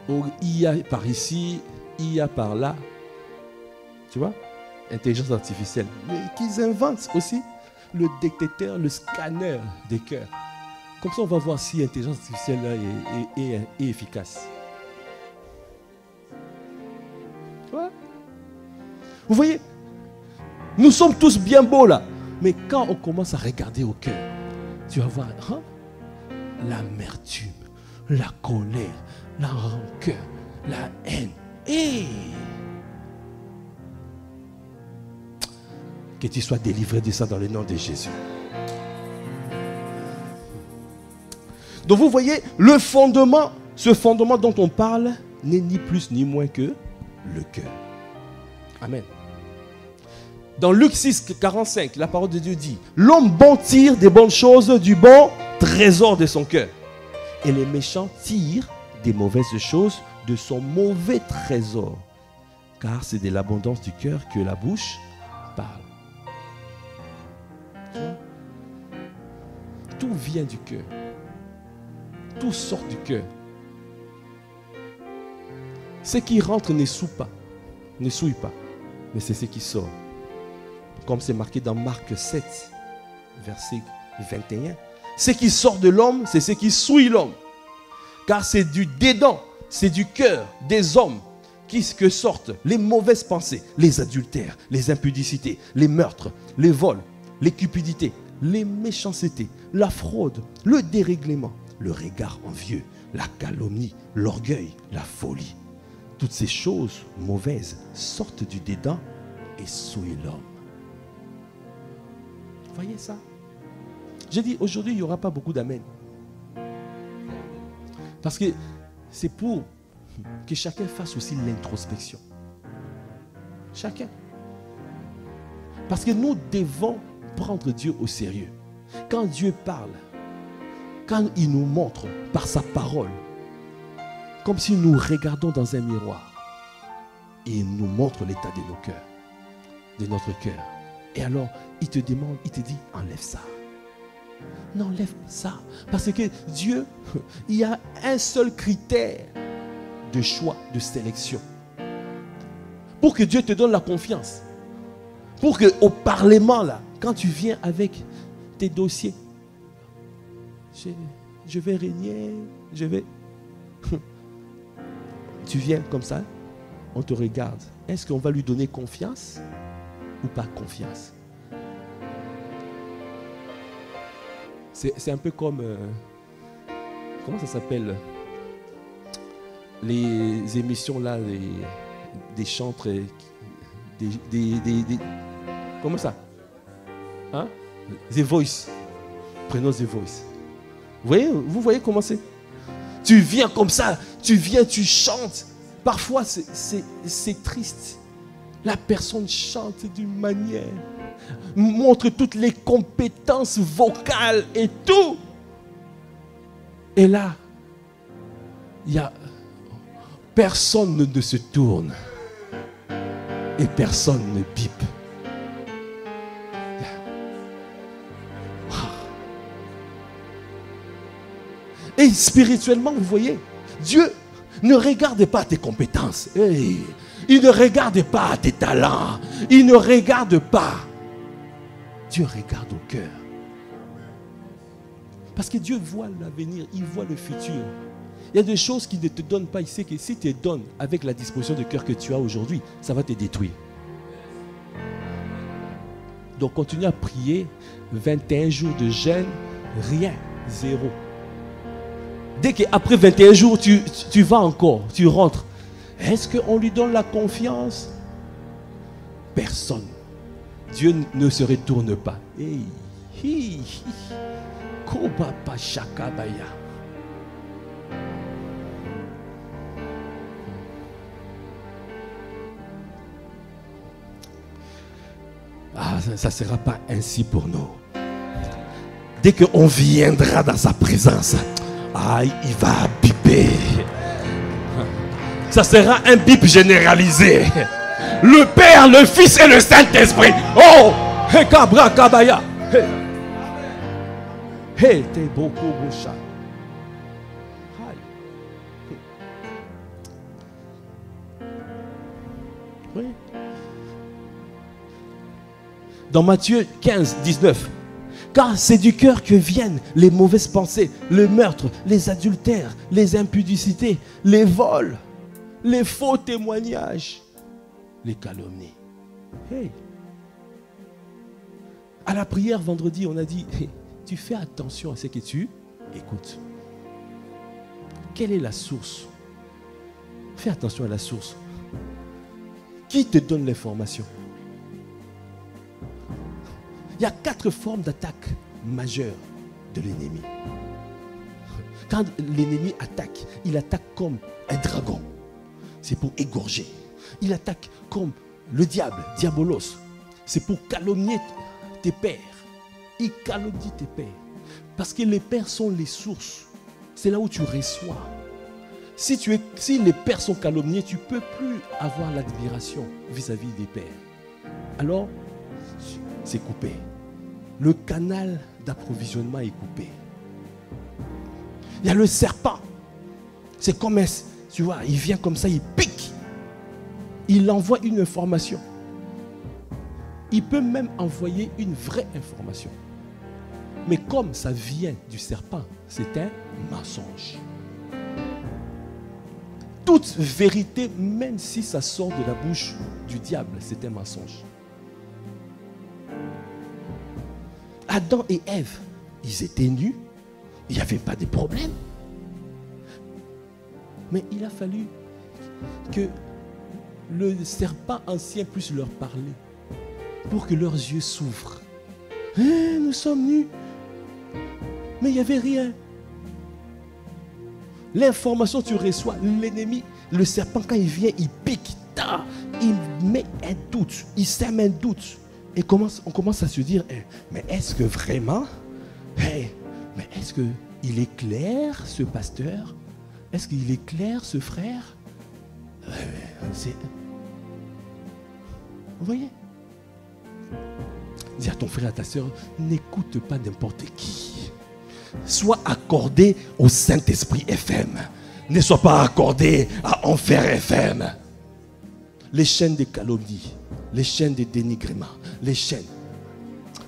Oh, il y a par ici, il y a par là. Tu vois? Intelligence artificielle. Mais qu'ils inventent aussi le détecteur, le scanner des cœurs. Comme ça, on va voir si l'intelligence artificielle est efficace. Ouais. Vous voyez, nous sommes tous bien beaux là. Mais quand on commence à regarder au cœur, tu vas voir l'amertume, la colère, la rancœur, la haine. Et que tu sois délivré de ça dans le nom de Jésus. Donc vous voyez, le fondement, ce fondement dont on parle, n'est ni plus ni moins que le cœur. Amen. Dans Luc 6, 45, la parole de Dieu dit, l'homme bon tire des bonnes choses du bon trésor de son cœur. Et les méchants tirent des mauvaises choses de son mauvais trésor. Car c'est de l'abondance du cœur que la bouche parle. Tout vient du cœur. Tout sort du cœur. Ce qui rentre ne souille pas, mais c'est ce qui sort. Comme c'est marqué dans Marc 7, verset 21. Ce qui sort de l'homme, c'est ce qui souille l'homme. Car c'est du dedans, c'est du cœur des hommes que sortent les mauvaises pensées, les adultères, les impudicités, les meurtres, les vols, les cupidités, les méchancetés, la fraude, le dérèglement, le regard envieux, la calomnie, l'orgueil, la folie. Toutes ces choses mauvaises sortent du dedans et souillent l'homme. Voyez ça? J'ai dit, aujourd'hui, il n'y aura pas beaucoup d'amen. Parce que c'est pour que chacun fasse aussi l'introspection. Chacun. Parce que nous devons prendre Dieu au sérieux, quand Dieu parle, quand il nous montre par sa parole, comme si nous regardons dans un miroir, et il nous montre l'état de nos cœurs, de notre cœur. Et alors, il te demande, il te dit, enlève ça. Non, enlève ça. Parce que Dieu, il y a un seul critère de choix, de sélection. Pour que Dieu te donne la confiance. Pour qu'au Parlement, là, quand tu viens avec tes dossiers, je vais régner, je vais... Tu viens comme ça, on te regarde. Est-ce qu'on va lui donner confiance ou pas confiance? C'est un peu comme... comment ça s'appelle? Les émissions là, des chantres, comment ça? Hein? The Voice. Prenons The Voice. Vous voyez comment c'est? Tu viens comme ça, tu viens, tu chantes. Parfois, c'est triste. La personne chante d'une manière, montre toutes les compétences vocales et tout. Et là, il y a personne ne se tourne et personne ne pipe. Et spirituellement, vous voyez, Dieu ne regarde pas tes compétences. Hey, il ne regarde pas tes talents. Il ne regarde pas. Dieu regarde au cœur. Parce que Dieu voit l'avenir, il voit le futur. Il y a des choses qu'il ne te donne pas. Il sait que si tu te donnes avec la disposition de cœur que tu as aujourd'hui, ça va te détruire. Donc continue à prier. 21 jours de jeûne, rien, zéro. Dès qu'après 21 jours, tu vas encore, tu rentres. Est-ce qu'on lui donne la confiance? Personne. Dieu ne se retourne pas. Hey, ah, ça ne sera pas ainsi pour nous. Dès qu'on viendra dans sa présence, ah, il va biper. Ça sera un bip généralisé. Le Père, le Fils et le Saint-Esprit. Oh, Kabra Kabaya. Hey, t'es beaucoup boucha. Oui. Dans Matthieu 15, 19. Car c'est du cœur que viennent les mauvaises pensées, le meurtre, les adultères, les impudicités, les vols, les faux témoignages, les calomnies. Hey. À la prière vendredi, on a dit, hey, tu fais attention à ce que tu écoutes. Quelle est la source? Fais attention à la source. Qui te donne l'information? Il y a 4 formes d'attaque majeures de l'ennemi. Quand l'ennemi attaque, il attaque comme un dragon. C'est pour égorger. Il attaque comme le diable, diabolos. C'est pour calomnier tes pères. Il calomnie tes pères. Parce que les pères sont les sources. C'est là où tu reçois. Si les pères sont calomniés, tu ne peux plus avoir l'admiration vis-à-vis des pères. Alors, c'est coupé. Le canal d'approvisionnement est coupé. Il y a le serpent. C'est comme un, tu vois, il vient comme ça, il pique. Il envoie une information. Il peut même envoyer une vraie information. Mais comme ça vient du serpent, c'est un mensonge. Toute vérité, même si ça sort de la bouche du diable, c'est un mensonge. Adam et Ève, ils étaient nus, il n'y avait pas de problème. Mais il a fallu que le serpent ancien puisse leur parler pour que leurs yeux s'ouvrent. Hein, nous sommes nus, mais il n'y avait rien. L'information tu reçois, l'ennemi, le serpent quand il vient, il pique, il met un doute, il sème un doute. Et on commence à se dire, mais est-ce que vraiment, mais est-ce qu'il est clair ce pasteur? Est-ce qu'il est clair ce frère? Vous voyez? Dis à ton frère, à ta soeur, n'écoute pas n'importe qui. Sois accordé au Saint-Esprit FM. Ne sois pas accordé à Enfer FM. Les chaînes de calomnie, les chaînes de dénigrement, les chaînes.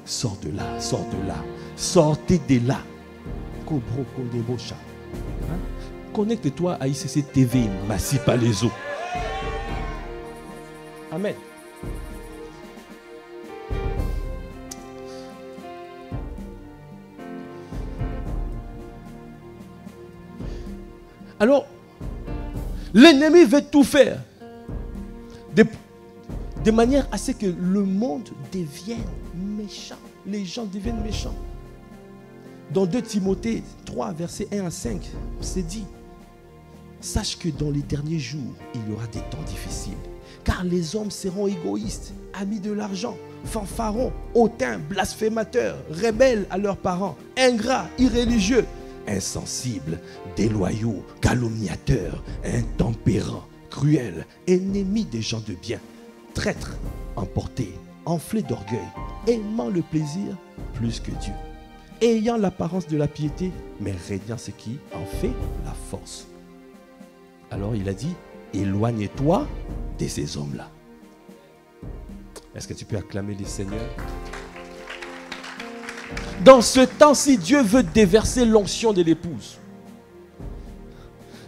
Sors de là, sors de là. Sortez de là. Connecte-toi à ICC TV, Massi Palaiso. Amen. Alors, l'ennemi veut tout faire de manière à ce que le monde devienne méchant. Les gens deviennent méchants. Dans 2 Timothée 3, versets 1 à 5, c'est dit: sache que dans les derniers jours, il y aura des temps difficiles. Car les hommes seront égoïstes, amis de l'argent, fanfarons, hautains, blasphémateurs, rebelles à leurs parents, ingrats, irréligieux, insensibles, déloyaux, calomniateurs, intempérants, cruels, ennemis des gens de bien, traîtres, emportés, enflés d'orgueil, aimant le plaisir plus que Dieu, ayant l'apparence de la piété, mais régnant ce qui en fait la force. Alors il a dit, éloigne-toi de ces hommes-là. Est-ce que tu peux acclamer les seigneurs? Dans ce temps-ci, Dieu veut déverser l'onction de l'épouse.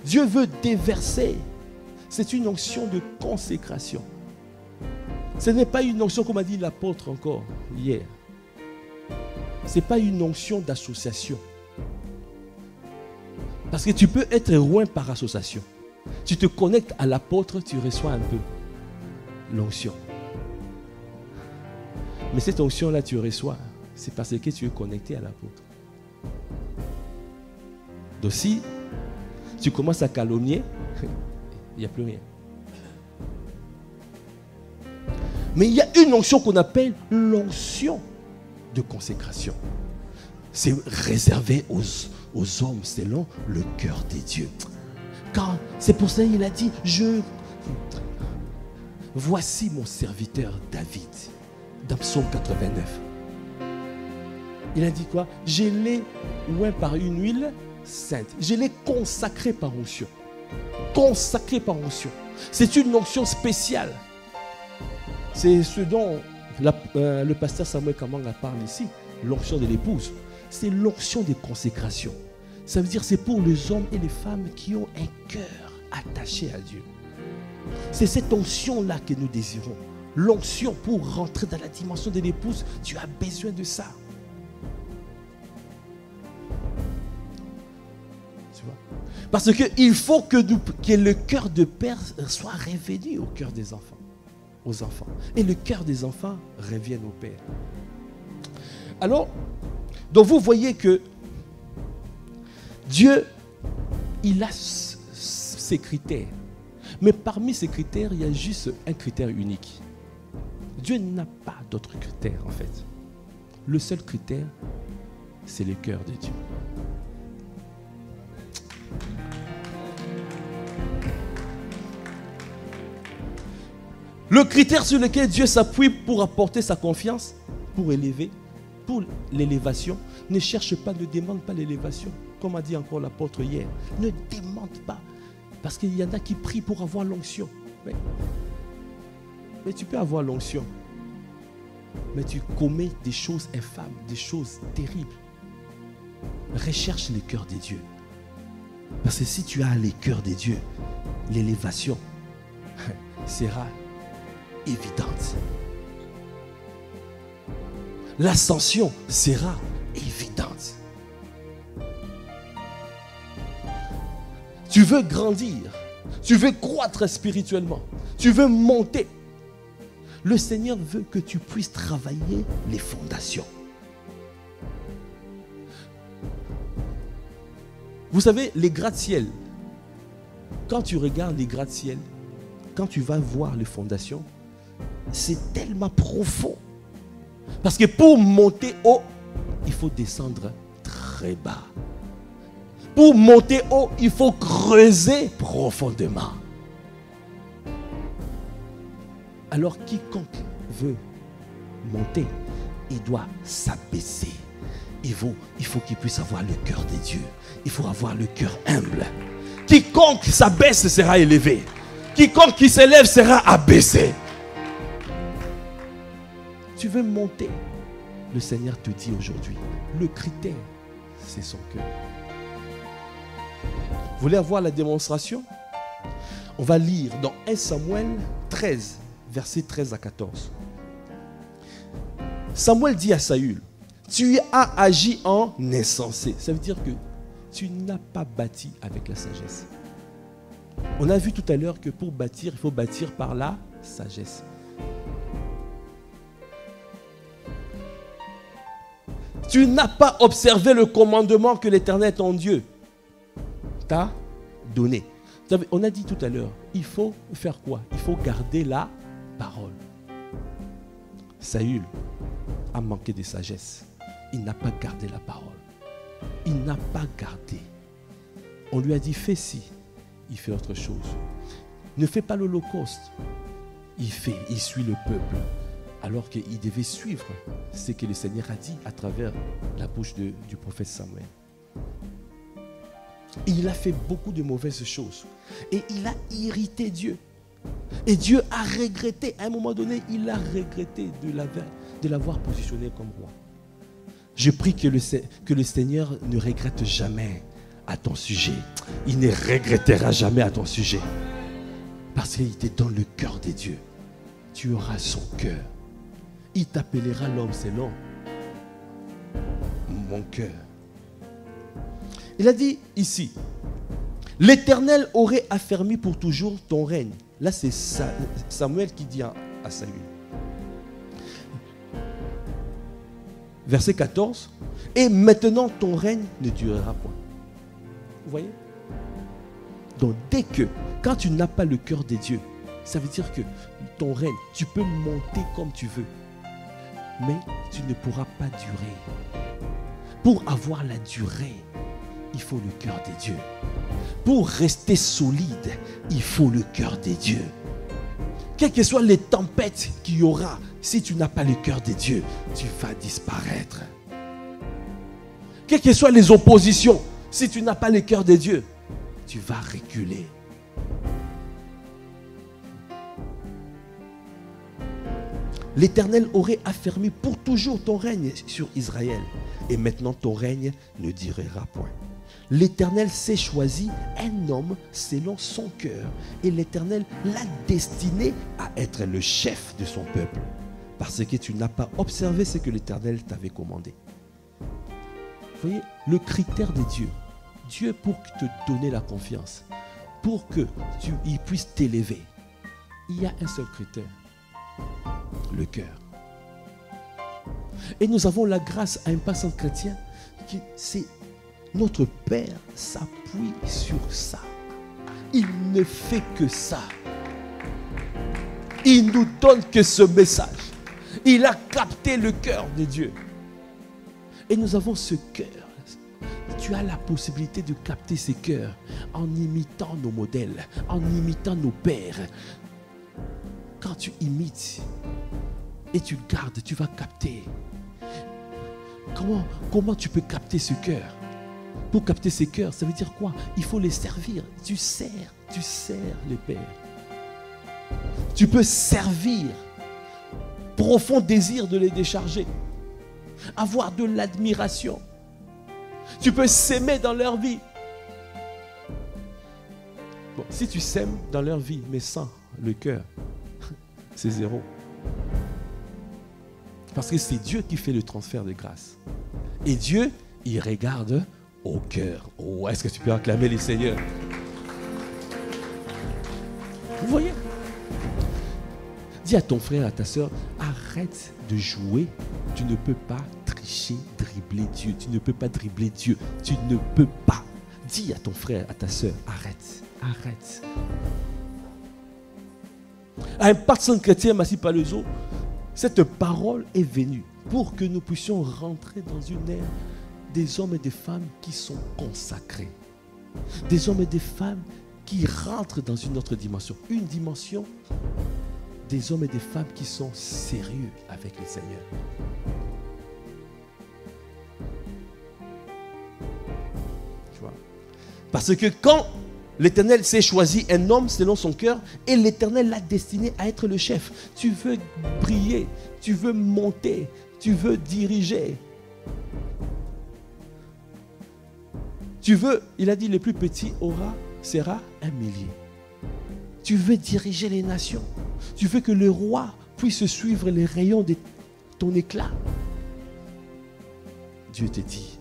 Dieu veut déverser. C'est une onction de consécration. Ce n'est pas une onction, comme a dit l'apôtre encore hier. Ce n'est pas une onction d'association. Parce que tu peux être loin par association. Tu te connectes à l'apôtre, tu reçois un peu l'onction. Mais cette onction-là, tu reçois, c'est parce que tu es connecté à l'apôtre. Donc si tu commences à calomnier, il n'y a plus rien. Mais il y a une onction qu'on appelle l'onction de consécration. C'est réservé aux hommes selon le cœur des dieux. C'est pour ça qu'il a dit, voici mon serviteur David, dans Psaume 89. Il a dit quoi? Je l'ai oint par une huile sainte. Je l'ai consacré par onction. Consacré par onction. C'est une onction spéciale. C'est ce dont le pasteur Samuel Kamanga parle ici. L'onction de l'épouse. C'est l'onction de consécration. Ça veut dire c'est pour les hommes et les femmes qui ont un cœur attaché à Dieu. C'est cette onction-là que nous désirons. L'onction pour rentrer dans la dimension de l'épouse, tu as besoin de ça. Tu vois? Parce qu'il faut que le cœur de père soit revenu au cœur des enfants. Aux enfants. Et le cœur des enfants revienne au père. Alors, donc vous voyez que Dieu, il a ses critères. Mais parmi ces critères, il y a juste un critère unique. Dieu n'a pas d'autres critères en fait. Le seul critère, c'est le cœur de Dieu. Le critère sur lequel Dieu s'appuie pour apporter sa confiance, pour élever, pour l'élévation, ne cherche pas, ne demande pas l'élévation. Comme a dit encore l'apôtre hier, ne demande pas. Parce qu'il y en a qui prient pour avoir l'onction. Mais tu peux avoir l'onction. Mais tu commets des choses infâmes, des choses terribles. Recherche les cœurs des dieux. Parce que si tu as les cœurs des dieux, l'élévation sera évidente. L'ascension sera évidente. Tu veux grandir, tu veux croître spirituellement, tu veux monter. Le Seigneur veut que tu puisses travailler les fondations. Vous savez, les gratte-ciel, quand tu regardes les gratte-ciel, quand tu vas voir les fondations, c'est tellement profond. Parce que pour monter haut, il faut descendre très bas. Pour monter haut, il faut creuser profondément. Alors quiconque veut monter, il doit s'abaisser. Il faut qu'il puisse avoir le cœur de Dieu. Il faut avoir le cœur humble. Quiconque s'abaisse sera élevé. Quiconque qui s'élève sera abaissé. Tu veux monter? Le Seigneur te dit aujourd'hui, le critère, c'est son cœur. Vous voulez avoir la démonstration? On va lire dans 1 Samuel 13, versets 13 à 14. Samuel dit à Saül, tu as agi en insensé. Ça veut dire que tu n'as pas bâti avec la sagesse. On a vu tout à l'heure que pour bâtir, il faut bâtir par la sagesse. Tu n'as pas observé le commandement que l'Éternel, ton Dieu, t'a donné. On a dit tout à l'heure, il faut faire quoi? Il faut garder la parole. Saül a manqué de sagesse. Il n'a pas gardé la parole. Il n'a pas gardé. On lui a dit, fais ci. Il fait autre chose. Ne fais pas l'holocauste. Il suit le peuple. Alors qu'il devait suivre ce que le Seigneur a dit à travers la bouche du prophète Samuel. Et il a fait beaucoup de mauvaises choses. Et il a irrité Dieu. Et Dieu a regretté. À un moment donné, il a regretté de l'avoir positionné comme roi. Je prie que le Seigneur ne regrette jamais à ton sujet. Il ne regrettera jamais à ton sujet. Parce qu'il te donne le cœur de Dieu. Tu auras son cœur. Il t'appellera l'homme selon mon cœur. Il a dit ici, l'Éternel aurait affermi pour toujours ton règne. Là, c'est Samuel qui dit à Saül. Verset 14. Et maintenant, ton règne ne durera point. Vous voyez? Donc, quand tu n'as pas le cœur de Dieu, ça veut dire que ton règne, tu peux monter comme tu veux, mais tu ne pourras pas durer. Pour avoir la durée, il faut le cœur de Dieu. Pour rester solide, il faut le cœur de Dieu. Quelles que soient les tempêtes qu'il y aura, si tu n'as pas le cœur de Dieu, tu vas disparaître. Quelles que soient les oppositions, si tu n'as pas le cœur de Dieu, tu vas reculer. L'Éternel aurait affermi pour toujours ton règne sur Israël. Et maintenant ton règne ne durera point. L'Éternel s'est choisi un homme selon son cœur. Et l'Éternel l'a destiné à être le chef de son peuple. Parce que tu n'as pas observé ce que l'Éternel t'avait commandé. Vous voyez, le critère de Dieu. Dieu, pour te donner la confiance, pour qu'il puisse t'élever, il y a un seul critère. Le cœur. Et nous avons la grâce à un passant chrétien qui, c'est notre Père s'appuie sur ça. Il ne fait que ça. Il nous donne que ce message. Il a capté le cœur de Dieu. Et nous avons ce cœur. Tu as la possibilité de capter ces cœurs en imitant nos modèles, en imitant nos pères. Quand tu imites et tu gardes, tu vas capter. Comment tu peux capter ce cœur? Pour capter ces cœurs, ça veut dire quoi? Il faut les servir. Tu sers les pères. Tu peux servir. Profond désir de les décharger. Avoir de l'admiration. Tu peux s'aimer dans leur vie. Bon, si tu sèmes dans leur vie, mais sans le cœur, c'est zéro. Parce que c'est Dieu qui fait le transfert de grâce. Et Dieu, il regarde au cœur. Oh, est-ce que tu peux acclamer les seigneurs? Vous voyez? Dis à ton frère, à ta soeur, arrête de jouer. Tu ne peux pas tricher, dribbler Dieu. Tu ne peux pas dribbler Dieu. Tu ne peux pas. Dis à ton frère, à ta soeur, arrête, arrête. Un pasteur chrétien, Massi Palaiso, Cette parole est venue pour que nous puissions rentrer dans une ère des hommes et des femmes qui sont consacrés. Des hommes et des femmes qui rentrent dans une autre dimension. Une dimension des hommes et des femmes qui sont sérieux avec le Seigneur. Tu vois? Parce que quand l'Éternel s'est choisi un homme selon son cœur et l'Éternel l'a destiné à être le chef. Tu veux briller, tu veux monter, tu veux diriger. Tu veux, il a dit, le plus petit sera un millier. Tu veux diriger les nations. Tu veux que le roi puisse suivre les rayons de ton éclat. Dieu te dit,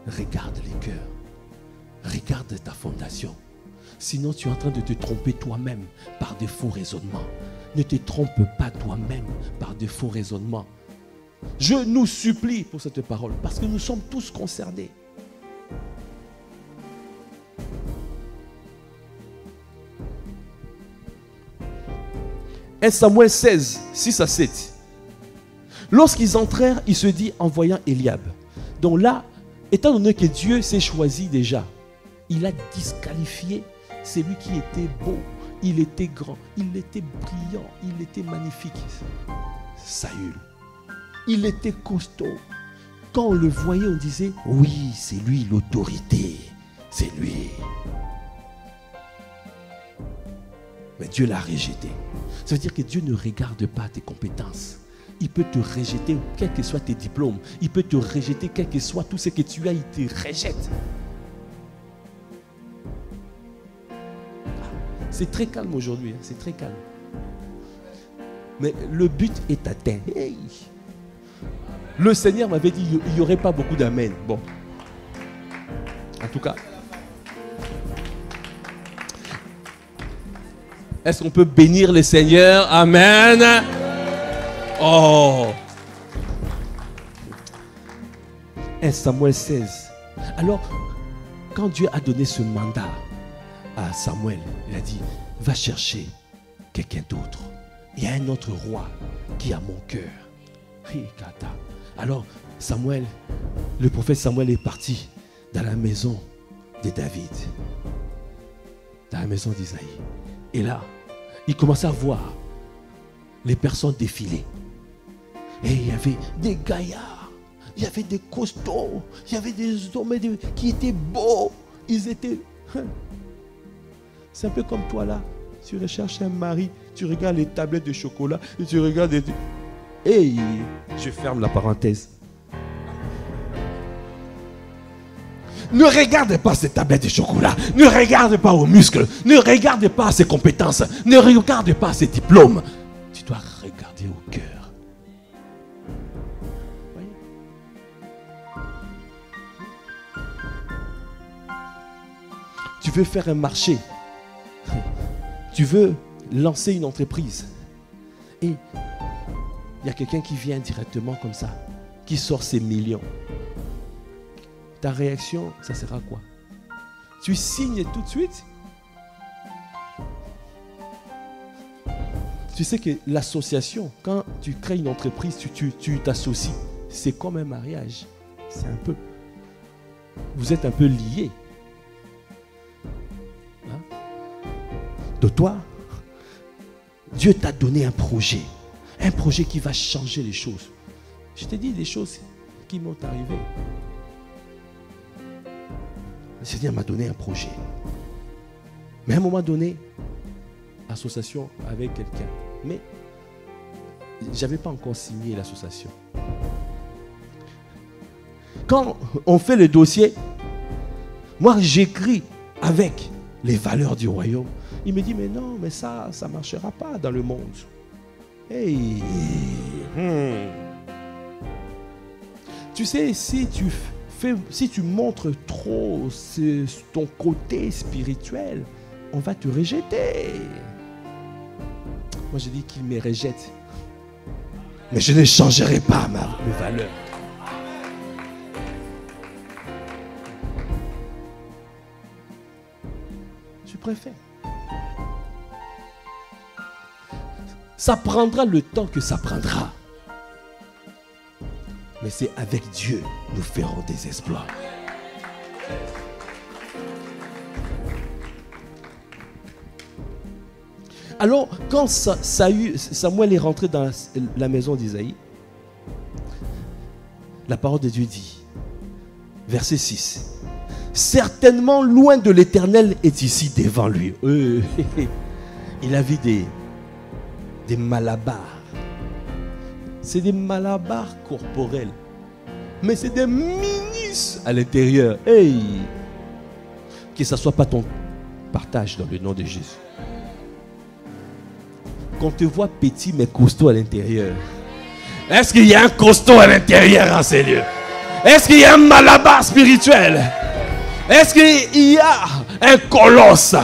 regarde les cœurs. Regarde ta fondation. Sinon, tu es en train de te tromper toi-même par de faux raisonnements. Ne te trompe pas toi-même par de faux raisonnements. Je nous supplie pour cette parole parce que nous sommes tous concernés. 1 Samuel 16, 6 à 7. Lorsqu'ils entrèrent, il se dit en voyant Eliab. Donc là, étant donné que Dieu s'est choisi déjà, il a disqualifié celui qui était beau, il était grand, il était brillant, il était magnifique. Saül. Il était costaud. Quand on le voyait, on disait, oui, c'est lui l'autorité, c'est lui. Mais Dieu l'a rejeté. Ça veut dire que Dieu ne regarde pas tes compétences. Il peut te rejeter, quels que soient tes diplômes. Il peut te rejeter, quel que soit tout ce que tu as, il te rejette. C'est très calme aujourd'hui, hein, c'est très calme. Mais le but est atteint. Hey. Le Seigneur m'avait dit, il n'y aurait pas beaucoup d'amen. Bon. En tout cas. Est-ce qu'on peut bénir le Seigneur? Amen. Oh. 1 Samuel 16. Alors, quand Dieu a donné ce mandat à Samuel, il a dit, va chercher quelqu'un d'autre. Il y a un autre roi qui a mon cœur. Alors, Samuel, le prophète Samuel est parti dans la maison de David, dans la maison d'Isaïe. Et là, il commençait à voir les personnes défiler. Et il y avait des gaillards, il y avait des costauds, il y avait des hommes qui étaient beaux. Ils étaient... C'est un peu comme toi là. Tu recherches un mari, tu regardes les tablettes de chocolat, et tu regardes... Et je ferme la parenthèse. Ne regarde pas ces tablettes de chocolat. Ne regarde pas aux muscles. Ne regarde pas à ses compétences. Ne regarde pas à ses diplômes. Tu dois regarder au cœur. Voyez? Tu veux faire un marché. Tu veux lancer une entreprise. Et il y a quelqu'un qui vient directement comme ça, qui sort ses millions. Ta réaction, ça sera quoi? Tu signes tout de suite? Tu sais que l'association, quand tu crées une entreprise, tu t'associes. C'est comme un mariage. C'est un peu... Vous êtes un peu liés. Hein? De toi, Dieu t'a donné un projet. Un projet qui va changer les choses. Je t'ai dit des choses qui m'ont arrivé. Le Seigneur m'a donné un projet. Mais à un moment donné, association avec quelqu'un. Mais je n'avais pas encore signé l'association. Quand on fait le dossier, moi j'écris avec les valeurs du royaume. Il me dit, mais non, mais ça ne marchera pas dans le monde. Hey. Tu sais, si tu montres trop ton côté spirituel, on va te rejeter. Moi, je dis qu'il me rejette. Mais je ne changerai pas mes valeurs. Je préfère. Ça prendra le temps que ça prendra. Mais c'est avec Dieu nous ferons des exploits. Alors, quand Samuel est rentré dans la maison d'Isaïe, la parole de Dieu dit, verset 6, « Certainement loin de l'Éternel est ici devant lui. » Il a vu des malabars. C'est des malabars corporels. Mais c'est des ministres à l'intérieur. Hey! Que ça ne soit pas ton partage dans le nom de Jésus. Qu'on te voit petit mais costaud à l'intérieur. Est-ce qu'il y a un costaud à l'intérieur en ces lieux? Est-ce qu'il y a un malabar spirituel? Est-ce qu'il y a un colosse?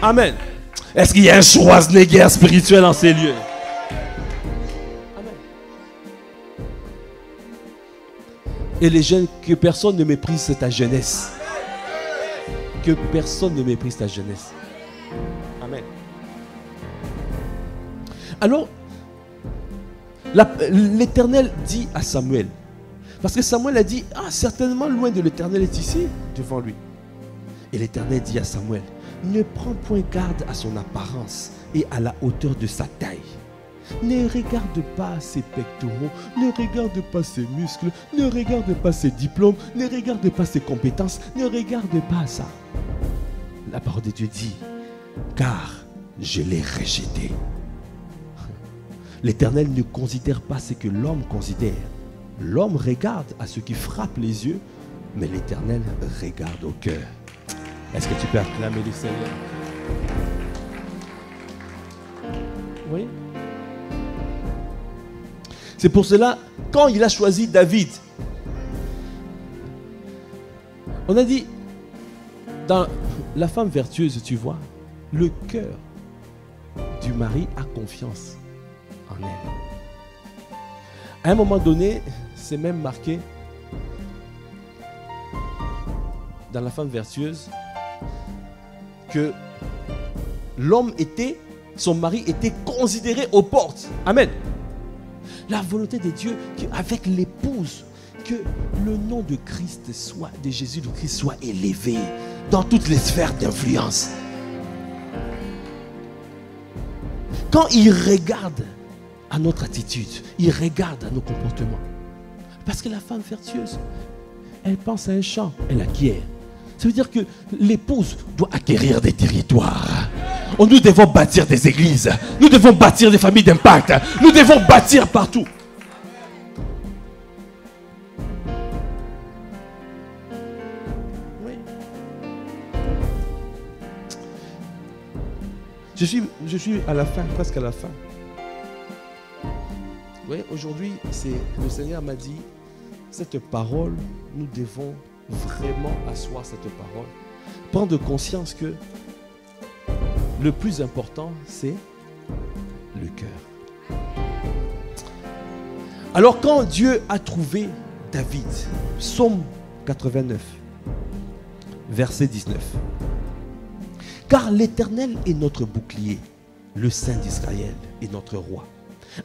Amen. Est-ce qu'il y a un Schwarzenegger spirituel en ces lieux? Amen. Et les jeunes, que personne ne méprise ta jeunesse. Que personne ne méprise ta jeunesse. Amen. Alors, l'Éternel dit à Samuel, parce que Samuel a dit, ah, certainement loin de l'Éternel est ici, devant lui. Et l'Éternel dit à Samuel, ne prends point garde à son apparence et à la hauteur de sa taille. Ne regarde pas ses pectoraux, ne regarde pas ses muscles, ne regarde pas ses diplômes, ne regarde pas ses compétences, ne regarde pas ça. La parole de Dieu dit, car je l'ai rejeté. L'Éternel ne considère pas ce que l'homme considère. L'homme regarde à ce qui frappe les yeux, mais l'Éternel regarde au cœur. Est-ce que tu peux acclamer le Seigneur? Oui. C'est pour cela, quand il a choisi David, on a dit, dans la femme vertueuse, tu vois, le cœur du mari a confiance en elle. À un moment donné, c'est même marqué dans la femme vertueuse que l'homme était, son mari était considéré aux portes. Amen. La volonté de Dieu qu'avec l'épouse, que le nom de Christ soit, de Jésus de Christ soit élevé dans toutes les sphères d'influence. Quand il regarde à notre attitude, il regarde à nos comportements. Parce que la femme vertueuse, elle pense à un champ, elle acquiert. Ça veut dire que l'épouse doit acquérir des territoires. Nous devons bâtir des églises. Nous devons bâtir des familles d'impact. Nous devons bâtir partout. Oui. Je suis à la fin, presque à la fin. Oui, aujourd'hui, le Seigneur m'a dit, cette parole, nous devons vraiment asseoir cette parole. Prendre conscience que le plus important, c'est le cœur. Alors quand Dieu a trouvé David, Psaume 89, verset 19. Car l'Éternel est notre bouclier, le Saint d'Israël est notre roi.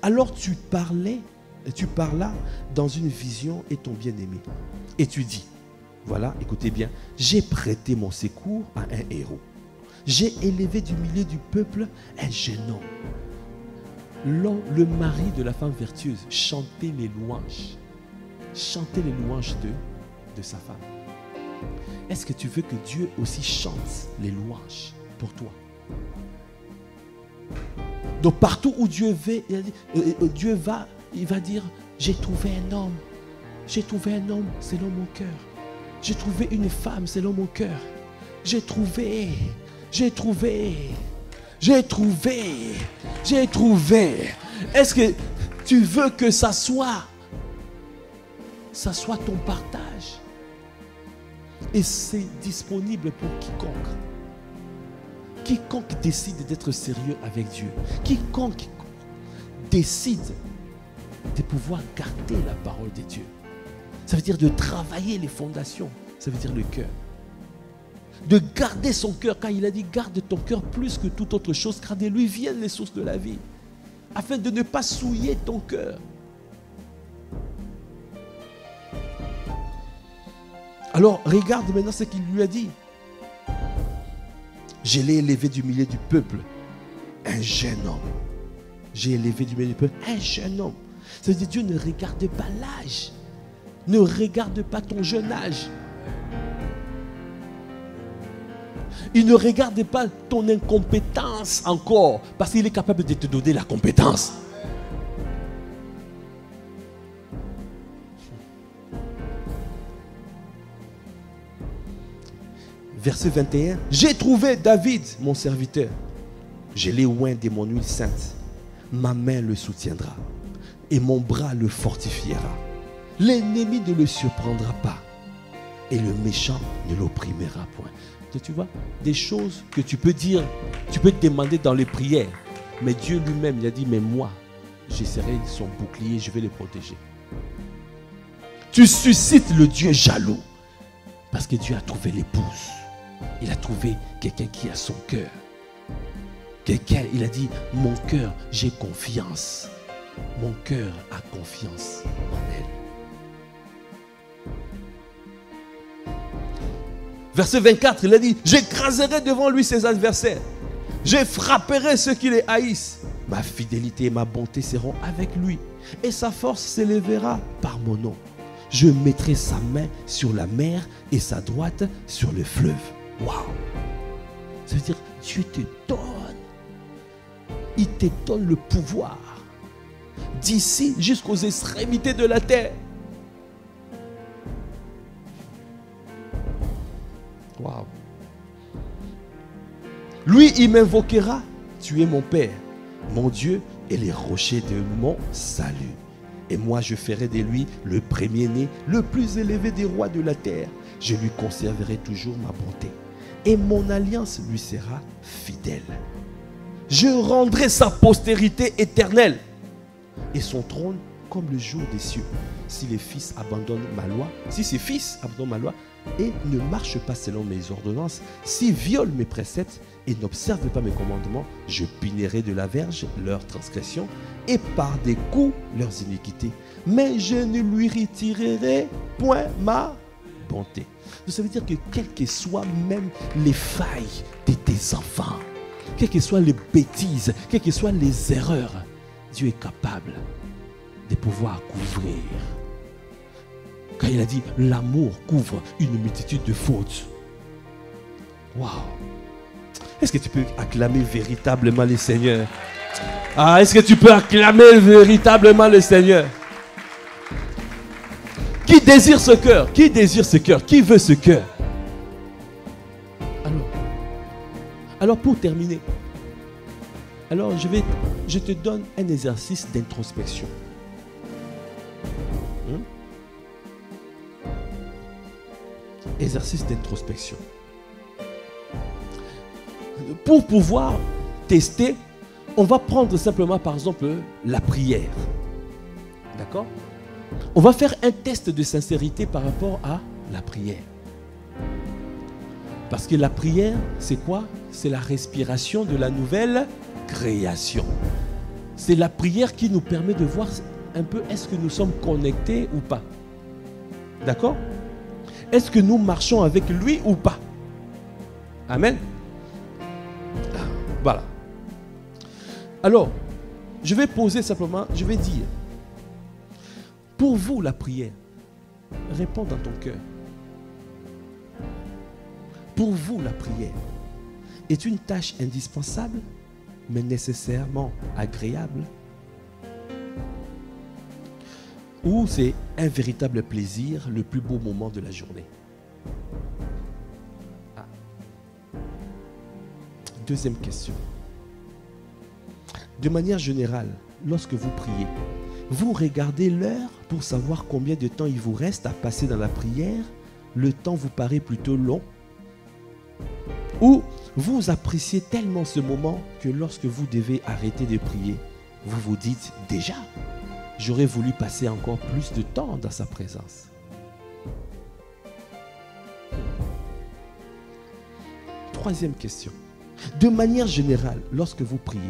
Alors tu parlas dans une vision et ton bien-aimé. Et tu dis, voilà, écoutez bien, j'ai prêté mon secours à un héros. J'ai élevé du milieu du peuple un jeune homme. Le mari de la femme vertueuse chantait les louanges. Chantait les louanges de sa femme. Est-ce que tu veux que Dieu aussi chante les louanges pour toi? Donc partout où Dieu va, il va dire, j'ai trouvé un homme. J'ai trouvé un homme selon mon cœur. J'ai trouvé une femme selon mon cœur. J'ai trouvé. Est-ce que tu veux que ça soit ton partage? Et c'est disponible pour quiconque. Quiconque décide d'être sérieux avec Dieu. Quiconque décide de pouvoir garder la parole de Dieu. Ça veut dire de travailler les fondations. Ça veut dire le cœur. De garder son cœur. Quand il a dit garde ton cœur plus que toute autre chose, car de lui viennent les sources de la vie. afin de ne pas souiller ton cœur. Alors, regarde maintenant ce qu'il lui a dit. Je l'ai élevé du milieu du peuple, un jeune homme. J'ai élevé du milieu du peuple un jeune homme. Ça veut dire Dieu ne regarde pas l'âge. Ne regarde pas ton jeune âge. Il ne regarde pas ton incompétence encore, parce qu'il est capable de te donner la compétence. Verset 21. J'ai trouvé David, mon serviteur. Je l'ai oint de mon huile sainte. Ma main le soutiendra et mon bras le fortifiera. L'ennemi ne le surprendra pas et le méchant ne l'opprimera point. Tu vois, des choses que tu peux dire, tu peux te demander dans les prières, mais Dieu lui-même, il a dit, mais moi, je serai son bouclier, je vais le protéger. Tu suscites le Dieu jaloux, parce que Dieu a trouvé l'épouse. Il a trouvé quelqu'un qui a son cœur. Quelqu'un, il a dit, mon cœur, j'ai confiance. Mon cœur a confiance en elle. Verset 24, il a dit, j'écraserai devant lui ses adversaires. Je frapperai ceux qui les haïssent. Ma fidélité et ma bonté seront avec lui. Et sa force s'élèvera par mon nom. Je mettrai sa main sur la mer et sa droite sur le fleuve. Waouh! Ça veut dire, Dieu te donne. Il te donne le pouvoir. D'ici jusqu'aux extrémités de la terre. Waouh. Lui, il m'invoquera. Tu es mon Père, mon Dieu et les rochers de mon salut. Et moi, je ferai de lui le premier-né, le plus élevé des rois de la terre. Je lui conserverai toujours ma bonté. Et mon alliance lui sera fidèle. Je rendrai sa postérité éternelle. Et son trône comme le jour des cieux. Si les fils abandonnent ma loi, si ses fils abandonnent ma loi, et ne marchent pas selon mes ordonnances, s'ils violent mes préceptes et n'observent pas mes commandements, je punirai de la verge leurs transgressions et par des coups leurs iniquités. Mais je ne lui retirerai point ma bonté. Donc ça veut dire que quelles que soient même les failles de tes enfants, quelles que soient les bêtises, quelles que soient les erreurs, Dieu est capable de pouvoir couvrir. Quand il a dit, l'amour couvre une multitude de fautes. Waouh! Est-ce que tu peux acclamer véritablement le Seigneur? Ah, est-ce que tu peux acclamer véritablement le Seigneur? Qui désire ce cœur? Qui désire ce cœur? Qui veut ce cœur? Alors pour terminer, je te donne un exercice d'introspection. Exercice d'introspection. Pour pouvoir tester, on va prendre simplement par exemple la prière. D'accord? On va faire un test de sincérité par rapport à la prière. Parce que la prière, c'est quoi? C'est la respiration de la nouvelle création. C'est la prière qui nous permet de voir un peu est-ce que nous sommes connectés ou pas. D'accord? Est-ce que nous marchons avec lui ou pas? Amen. Voilà. Alors, je vais poser simplement, je vais dire, pour vous la prière, réponds dans ton cœur. Pour vous la prière est une tâche indispensable, mais nécessairement agréable, ou c'est un véritable plaisir, le plus beau moment de la journée? Deuxième question. De manière générale, lorsque vous priez, vous regardez l'heure pour savoir combien de temps il vous reste à passer dans la prière. Le temps vous paraît plutôt long. Ou vous appréciez tellement ce moment que lorsque vous devez arrêter de prier, vous vous dites déjà, j'aurais voulu passer encore plus de temps dans sa présence. Troisième question. De manière générale, lorsque vous priez,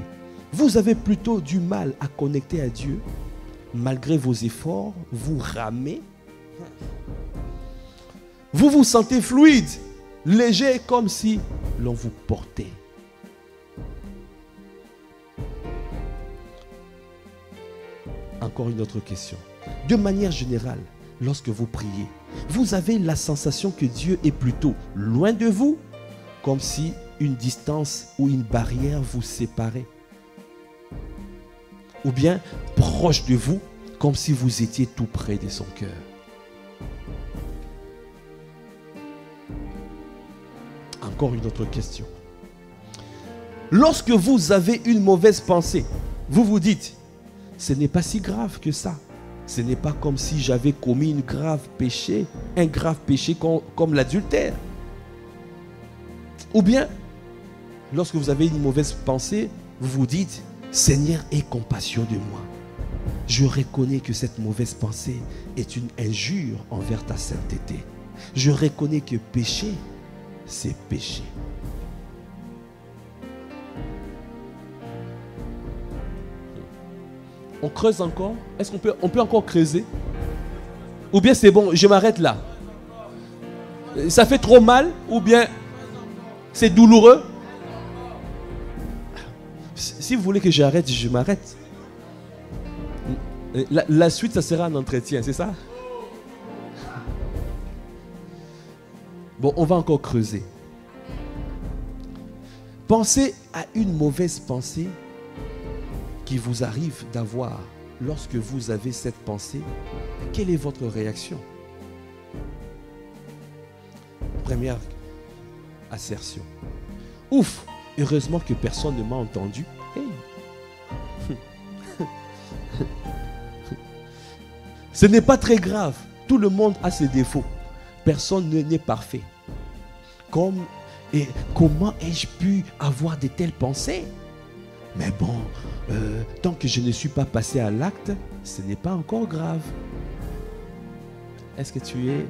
Vous avez plutôt du mal à connecter à Dieu. Malgré vos efforts, vous ramez. Vous vous sentez fluide, léger, comme si l'on vous portait. Encore une autre question. De manière générale, lorsque vous priez, vous avez la sensation que Dieu est plutôt loin de vous, comme si une distance ou une barrière vous séparait. Ou bien proche de vous, comme si vous étiez tout près de son cœur. Encore une autre question. Lorsque vous avez une mauvaise pensée, vous vous dites, ce n'est pas si grave que ça. Ce n'est pas comme si j'avais commis un grave péché comme l'adultère. Ou bien, lorsque vous avez une mauvaise pensée, vous vous dites, Seigneur, aie compassion de moi. Je reconnais que cette mauvaise pensée est une injure envers ta sainteté. Je reconnais que péché, c'est péché. On creuse encore? Est-ce qu'on peut encore creuser? Ou bien c'est bon, je m'arrête là? Ça fait trop mal? Ou bien c'est douloureux? Si vous voulez que j'arrête, je m'arrête. La suite, ça sera un entretien, c'est ça? Bon, on va encore creuser. Pensez à une mauvaise pensée qui vous arrive d'avoir. Lorsque vous avez cette pensée, quelle est votre réaction? Première assertion. Ouf, heureusement que personne ne m'a entendu. Hey. Ce n'est pas très grave. Tout le monde a ses défauts. Personne n'est parfait. Comment ai-je pu avoir de telles pensées? Mais bon, tant que je ne suis pas passé à l'acte, ce n'est pas encore grave. Est-ce que tu es...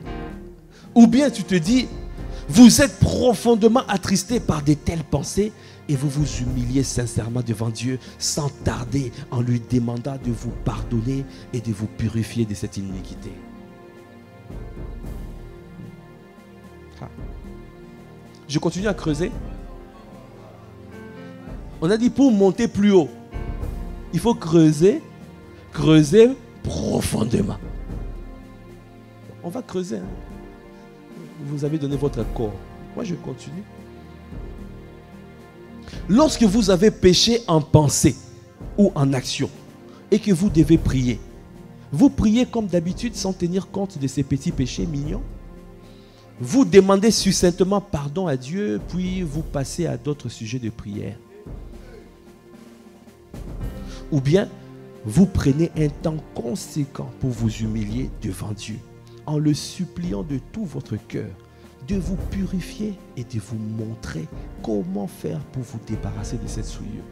Ou bien tu te dis, vous êtes profondément attristé par de telles pensées et vous vous humiliez sincèrement devant Dieu sans tarder en lui demandant de vous pardonner et de vous purifier de cette iniquité. Je continue à creuser. On a dit pour monter plus haut, il faut creuser profondément. On va creuser. Vous avez donné votre accord. Moi, je continue. Lorsque vous avez péché en pensée ou en action et que vous devez prier, vous priez comme d'habitude sans tenir compte de ces petits péchés mignons. Vous demandez succinctement pardon à Dieu, puis vous passez à d'autres sujets de prière. Ou bien, vous prenez un temps conséquent pour vous humilier devant Dieu, en le suppliant de tout votre cœur, de vous purifier et de vous montrer comment faire pour vous débarrasser de cette souillure.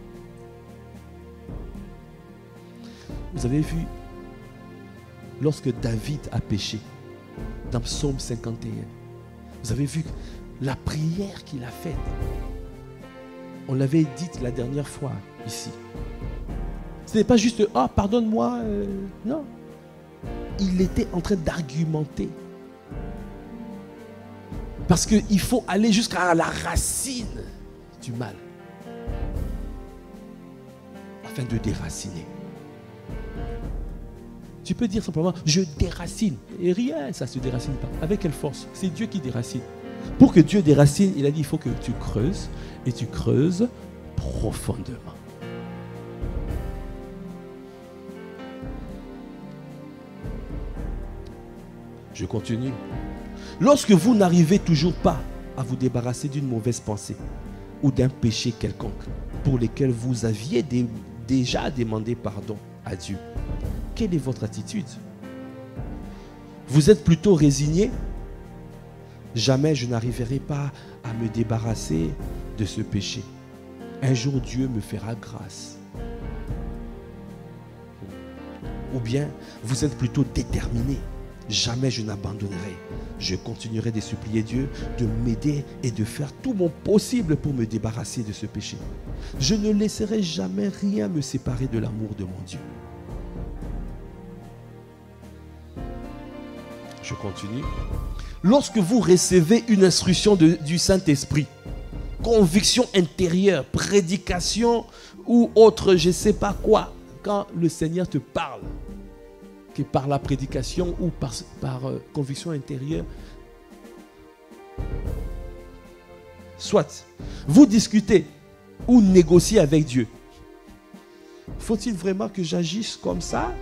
Vous avez vu, lorsque David a péché, dans Psaume 51, vous avez vu la prière qu'il a faite. On l'avait dite la dernière fois ici. Ce n'est pas juste « Ah, pardonne-moi ». Non. Il était en train d'argumenter. Parce qu'il faut aller jusqu'à la racine du mal. Afin de déraciner. Tu peux dire simplement, je déracine. Et rien, ça ne se déracine pas. Avec quelle force? C'est Dieu qui déracine. Pour que Dieu déracine, il a dit, il faut que tu creuses. Et tu creuses profondément. Je continue. Lorsque vous n'arrivez toujours pas à vous débarrasser d'une mauvaise pensée ou d'un péché quelconque pour lesquels vous aviez déjà demandé pardon à Dieu, quelle est votre attitude? Vous êtes plutôt résigné? Jamais je n'arriverai pas à me débarrasser de ce péché. Un jour Dieu me fera grâce. Ou bien vous êtes plutôt déterminé? Jamais je n'abandonnerai. Je continuerai de supplier Dieu de m'aider et de faire tout mon possible pour me débarrasser de ce péché. Je ne laisserai jamais rien me séparer de l'amour de mon Dieu. Je continue. Lorsque vous recevez une instruction du Saint-Esprit, conviction intérieure, prédication ou autre, je ne sais pas quoi, quand le Seigneur te parle, que par la prédication ou par conviction intérieure, soit vous discutez ou négociez avec Dieu. Faut-il vraiment que j'agisse comme ça?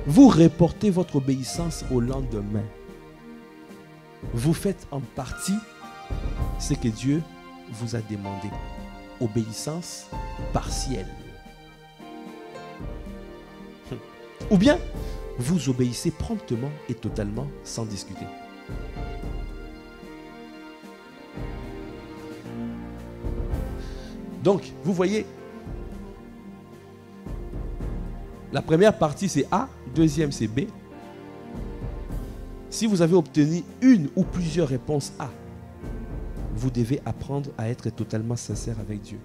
Vous reportez votre obéissance au lendemain. Vous faites en partie ce que Dieu vous a demandé. Obéissance partielle. Ou bien, vous obéissez promptement et totalement sans discuter. Donc, vous voyez, la première partie c'est A, deuxième c'est B. Si vous avez obtenu une ou plusieurs réponses A, vous devez apprendre à être totalement sincère avec Dieu.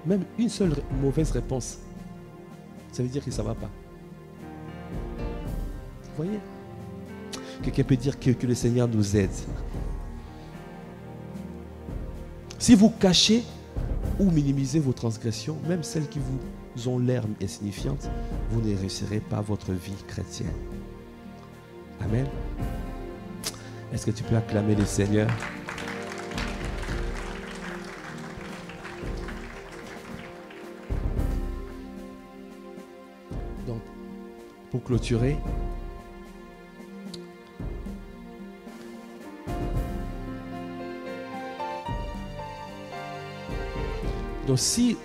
Même une seule mauvaise réponse, ça veut dire que ça ne va pas. Vous voyez? Quelqu'un peut dire que le Seigneur nous aide. Si vous cachez ou minimisez vos transgressions, même celles qui vous ont l'air insignifiantes, vous ne réussirez pas votre vie chrétienne. Amen. Est-ce que tu peux acclamer le Seigneur? Donc, pour clôturer, donc si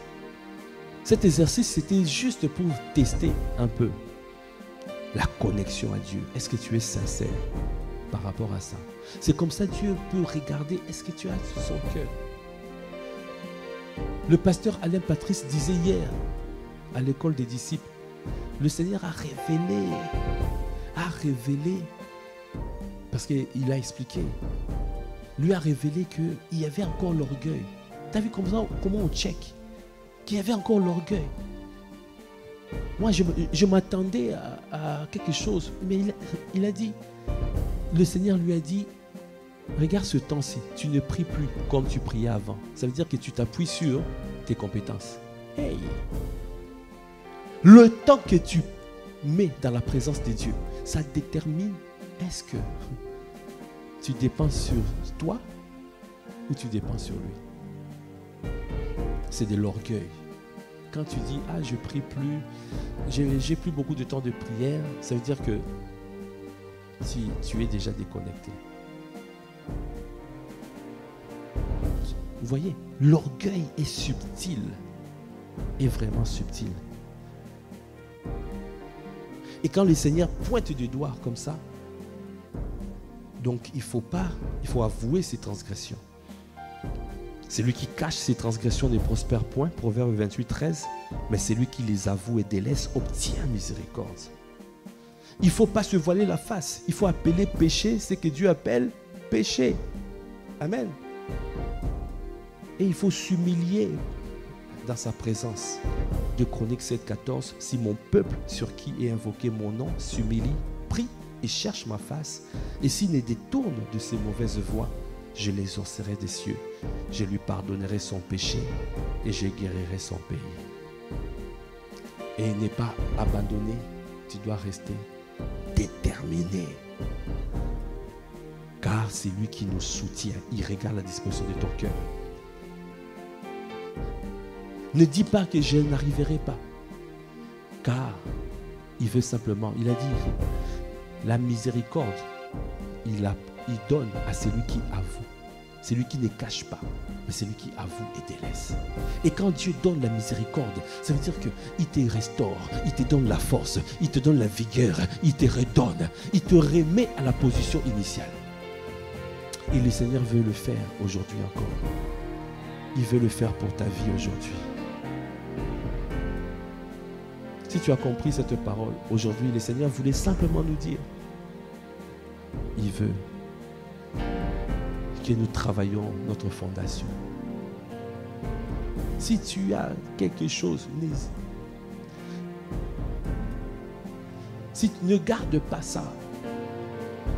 cet exercice c'était juste pour tester un peu la connexion à Dieu, est-ce que tu es sincère par rapport à ça? C'est comme ça Dieu peut regarder, est-ce que tu as son cœur? Le pasteur Alain Patrice disait hier à l'école des disciples, le Seigneur a révélé, parce qu'il a expliqué, lui a révélé qu'il y avait encore l'orgueil. Tu as vu comment on check? Qu'il y avait encore l'orgueil. Moi, je m'attendais à quelque chose. Mais il a dit, le Seigneur lui a dit, regarde ce temps-ci, tu ne pries plus comme tu priais avant. Ça veut dire que tu t'appuies sur tes compétences. Hey! Le temps que tu mets dans la présence de Dieu, ça détermine est-ce que tu dépends sur toi ou tu dépends sur lui. C'est de l'orgueil. Quand tu dis, ah, je prie plus, j'ai plus beaucoup de temps de prière, ça veut dire que tu es déjà déconnecté. Vous voyez, l'orgueil est subtil, est vraiment subtil. Et quand le Seigneur pointe du doigt comme ça, donc il faut avouer ses transgressions. Celui qui cache ses transgressions ne prospère point, Proverbe 28, 13. Mais celui qui les avoue et délaisse obtient miséricorde. Il ne faut pas se voiler la face. Il faut appeler péché ce que Dieu appelle péché. Amen. Et il faut s'humilier dans sa présence. De Chroniques 7, 14. Si mon peuple sur qui est invoqué mon nom s'humilie, prie et cherche ma face, et s'il ne détourne de ses mauvaises voies, je l'exaucerai des cieux, je lui pardonnerai son péché et je guérirai son pays. Et n'est pas abandonné, tu dois rester déterminé. Car c'est lui qui nous soutient, il regarde la disposition de ton cœur. Ne dis pas que je n'arriverai pas, car il veut simplement, il a dit, la miséricorde, il donne à celui qui avoue. Celui qui ne cache pas, mais celui qui avoue et délaisse. Et quand Dieu donne la miséricorde, ça veut dire qu'il te restaure, il te donne la force, il te donne la vigueur, il te redonne, il te remet à la position initiale. Et le Seigneur veut le faire aujourd'hui encore. Il veut le faire pour ta vie aujourd'hui. Si tu as compris cette parole, aujourd'hui, le Seigneur voulait simplement nous dire, il veut que nous travaillions notre fondation. Si tu as quelque chose, si tu ne gardes pas ça,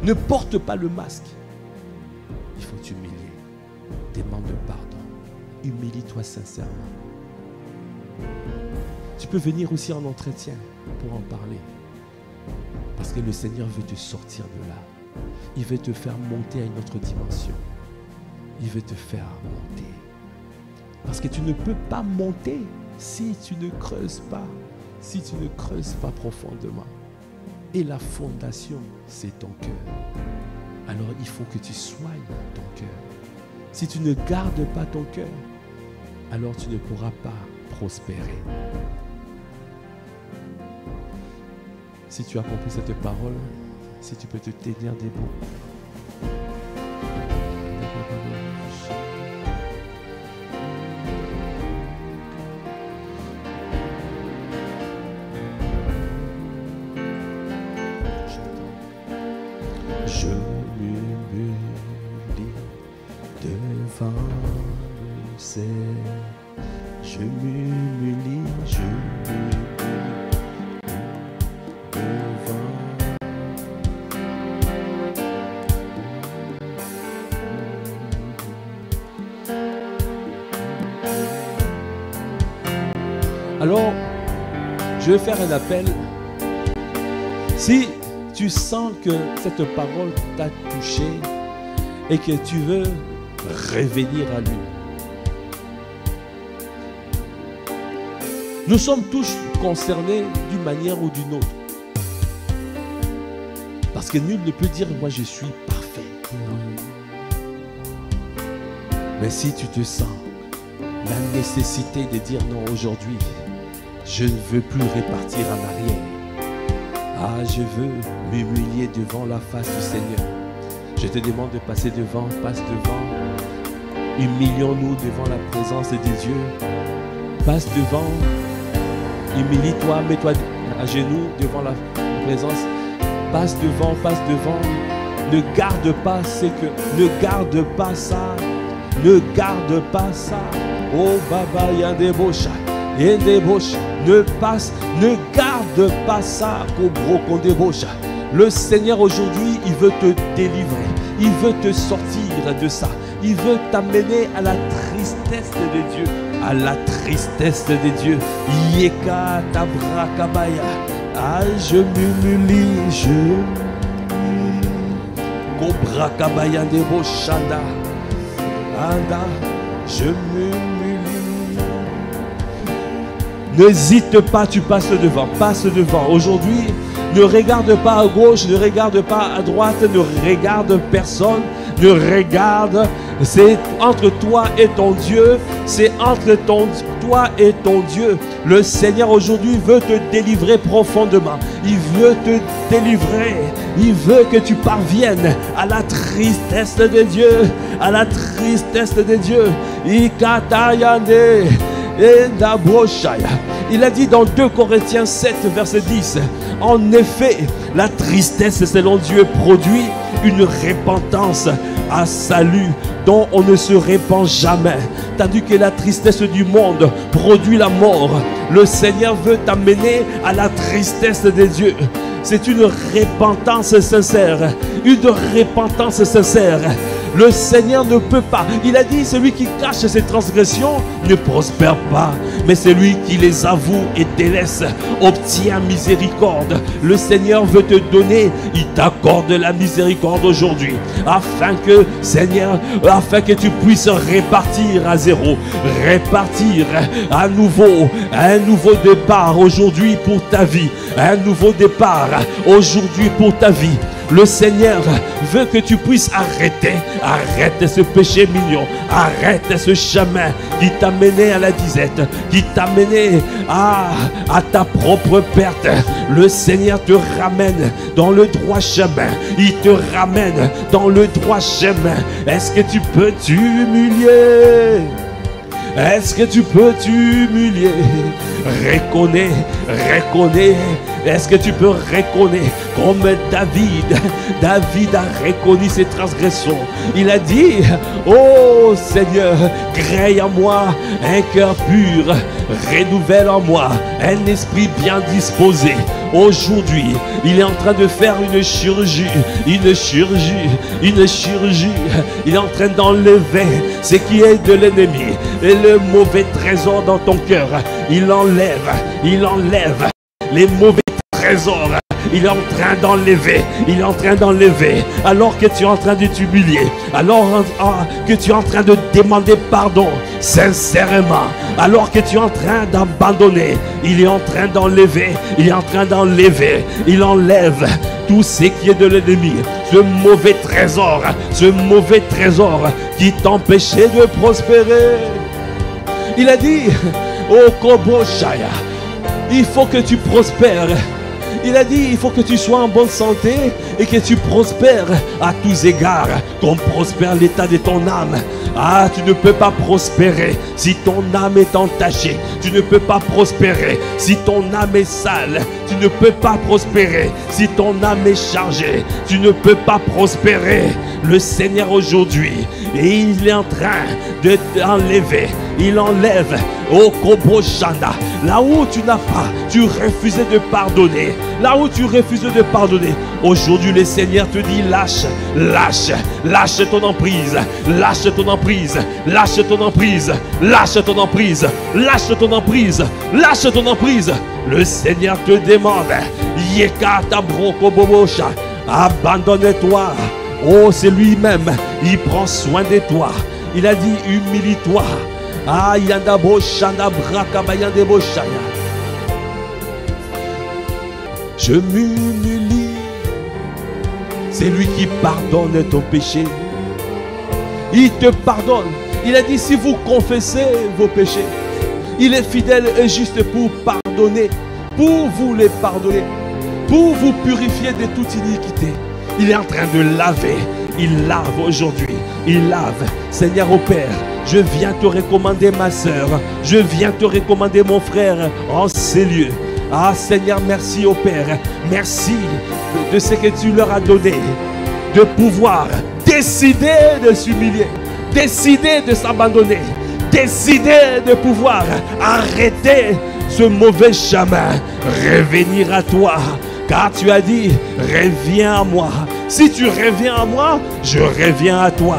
ne porte pas le masque, il faut t'humilier. Demande pardon. Humilie-toi sincèrement. Tu peux venir aussi en entretien pour en parler. Parce que le Seigneur veut te sortir de là. Il veut te faire monter à une autre dimension. Il veut te faire monter. Parce que tu ne peux pas monter si tu ne creuses pas. Si tu ne creuses pas profondément. Et la fondation, c'est ton cœur. Alors il faut que tu soignes ton cœur. Si tu ne gardes pas ton cœur, alors tu ne pourras pas prospérer. Si tu as compris cette parole, si tu peux te tenir debout. Je m'humilie devant le Seigneur. Je m'humilie, devant. Alors, je vais faire un appel. Si tu sens que cette parole t'a touché et que tu veux revenir à lui. Nous sommes tous concernés d'une manière ou d'une autre. Parce que nul ne peut dire moi je suis parfait. Non. Mais si tu te sens la nécessité de dire non aujourd'hui, je ne veux plus repartir en arrière. Ah, je veux m'humilier devant la face du Seigneur. Je te demande de passer devant, passe devant. Humilions-nous devant la présence de Dieu. Passe devant. Humilie-toi, mets-toi à genoux devant la présence. Passe devant, passe devant. Ne garde pas ce que... Ne garde pas ça. Ne garde pas ça. Oh, Baba, il y a des bochas. Il y a des bochas. Ne passe, ne garde pas ça. Le Seigneur aujourd'hui, il veut te délivrer. Il veut te sortir de ça. Il veut t'amener à la tristesse de Dieu. À la tristesse de Dieu. Yeka tabrakabaya. Ah, je m'humilie, je Kobrakabaya debo shanda. Anda, je m'humilie. N'hésite pas, tu passes devant, passe devant. Aujourd'hui, ne regarde pas à gauche, ne regarde pas à droite, ne regarde personne, ne regarde. C'est entre toi et ton Dieu, c'est entre toi et ton Dieu. Le Seigneur aujourd'hui veut te délivrer profondément. Il veut te délivrer. Il veut que tu parviennes à la tristesse de Dieu, à la tristesse de Dieu. Ikatayande. Il a dit dans 2 Corinthiens 7, verset 10, en effet, la tristesse selon Dieu produit une repentance à salut dont on ne se répand jamais. Tandis que la tristesse du monde produit la mort. Le Seigneur veut t'amener à la tristesse de Dieu. C'est une repentance sincère. Une repentance sincère. Le Seigneur ne peut pas. Il a dit, celui qui cache ses transgressions ne prospère pas. Mais celui qui les avoue et délaisse obtient miséricorde. Le Seigneur veut te donner. Il t'accorde la miséricorde aujourd'hui. Afin que, Seigneur, afin que tu puisses repartir à zéro. Repartir à nouveau. Un nouveau départ aujourd'hui pour ta vie. Un nouveau départ aujourd'hui pour ta vie. Le Seigneur veut que tu puisses arrêter. Arrête ce péché mignon. Arrête ce chemin qui t'a mené à la disette. Qui t'a mené à ta propre perte. Le Seigneur te ramène dans le droit chemin. Il te ramène dans le droit chemin. Est-ce que tu peux t'humilier Est-ce que tu peux t'humilier? Reconnais, reconnais. Est-ce que tu peux reconnaître comme David a reconnu ses transgressions? Il a dit, oh Seigneur, crée en moi un cœur pur, renouvelle en moi un esprit bien disposé. Aujourd'hui, il est en train de faire une chirurgie. Il est en train d'enlever ce qui est de l'ennemi et le mauvais trésor dans ton cœur. Il enlève les mauvais trésors. Il est en train d'enlever, alors que tu es en train de t'humilier, alors que tu es en train de demander pardon sincèrement, alors que tu es en train d'abandonner, il est en train d'enlever, il enlève tout ce qui est de l'ennemi, ce mauvais trésor qui t'empêchait de prospérer. Il a dit, oh Koboshaya, il faut que tu prospères. Il a dit, il faut que tu sois en bonne santé et que tu prospères à tous égards, qu'on prospère l'état de ton âme. Ah, tu ne peux pas prospérer si ton âme est entachée. Tu ne peux pas prospérer si ton âme est sale. Tu ne peux pas prospérer si ton âme est chargée. Tu ne peux pas prospérer. Le Seigneur aujourd'hui, et il est en train de t'enlever. Il enlève au Koboshana. Là où tu n'as pas, tu refusais de pardonner. Là où tu refusais de pardonner. Aujourd'hui, le Seigneur te dit, lâche ton emprise. Lâche ton emprise. Lâche ton emprise. Lâche ton emprise. Lâche ton emprise. Lâche ton emprise. Le Seigneur te demande, Yekata Broko Bobosha, abandonne-toi. Oh, c'est lui-même. Il prend soin de toi. Il a dit, humilie-toi. Ah, yanda boshanda braka bayande boshaya. Je m'humilie. C'est lui qui pardonne ton péché. Il te pardonne. Il a dit, si vous confessez vos péchés, il est fidèle et juste pour pardonner, pour vous les pardonner, pour vous purifier de toute iniquité. Il est en train de laver. Il lave aujourd'hui. Il lave. Seigneur au Père, je viens te recommander ma soeur. Je viens te recommander mon frère en ces lieux. Ah Seigneur, merci au Père. Merci de ce que tu leur as donné. De pouvoir décider de s'humilier. Décider de s'abandonner. Décider de pouvoir arrêter ce mauvais chemin. Revenir à toi. Car tu as dit, reviens à moi. Si tu reviens à moi, je reviens à toi.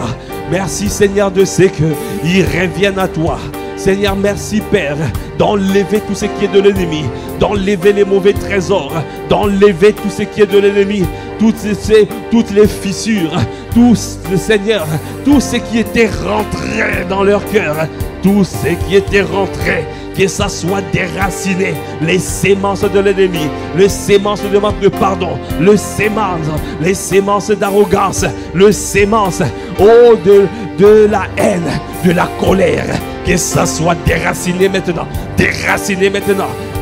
Merci Seigneur de ce qu'ils reviennent à toi. Seigneur, merci Père d'enlever tout ce qui est de l'ennemi, d'enlever les mauvais trésors, d'enlever tout ce qui est de l'ennemi, toutes les fissures, tout Seigneur, tout ce qui était rentré dans leur cœur, tout ce qui était rentré, que ça soit déraciné, les sémences de l'ennemi, les sémences de manque de pardon, les sémences d'arrogance, les sémences de la haine, de la colère, que ça soit déraciné maintenant,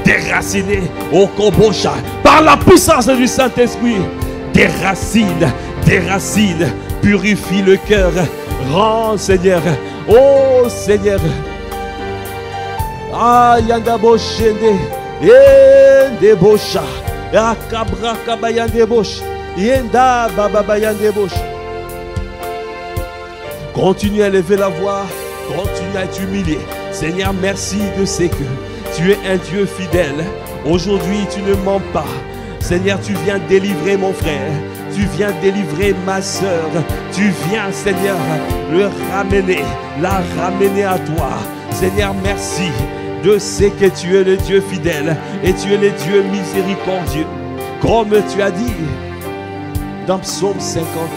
déraciné au Kobosha, par la puissance du Saint-Esprit, déracine, purifie le cœur, rends Seigneur, oh Seigneur. Ah, yanda boshende, yende bosha, yakabra kabayande bosh, yenda baba yande bosh. Continue à lever la voix, continue à t'humilier. Seigneur, merci de ce que tu es un Dieu fidèle. Aujourd'hui, tu ne mens pas. Seigneur, tu viens délivrer mon frère. Tu viens délivrer ma soeur. Tu viens, Seigneur, la ramener à toi. Seigneur, merci de ce que tu es le Dieu fidèle et tu es le Dieu miséricordieux. Comme tu as dit dans Psaume 51.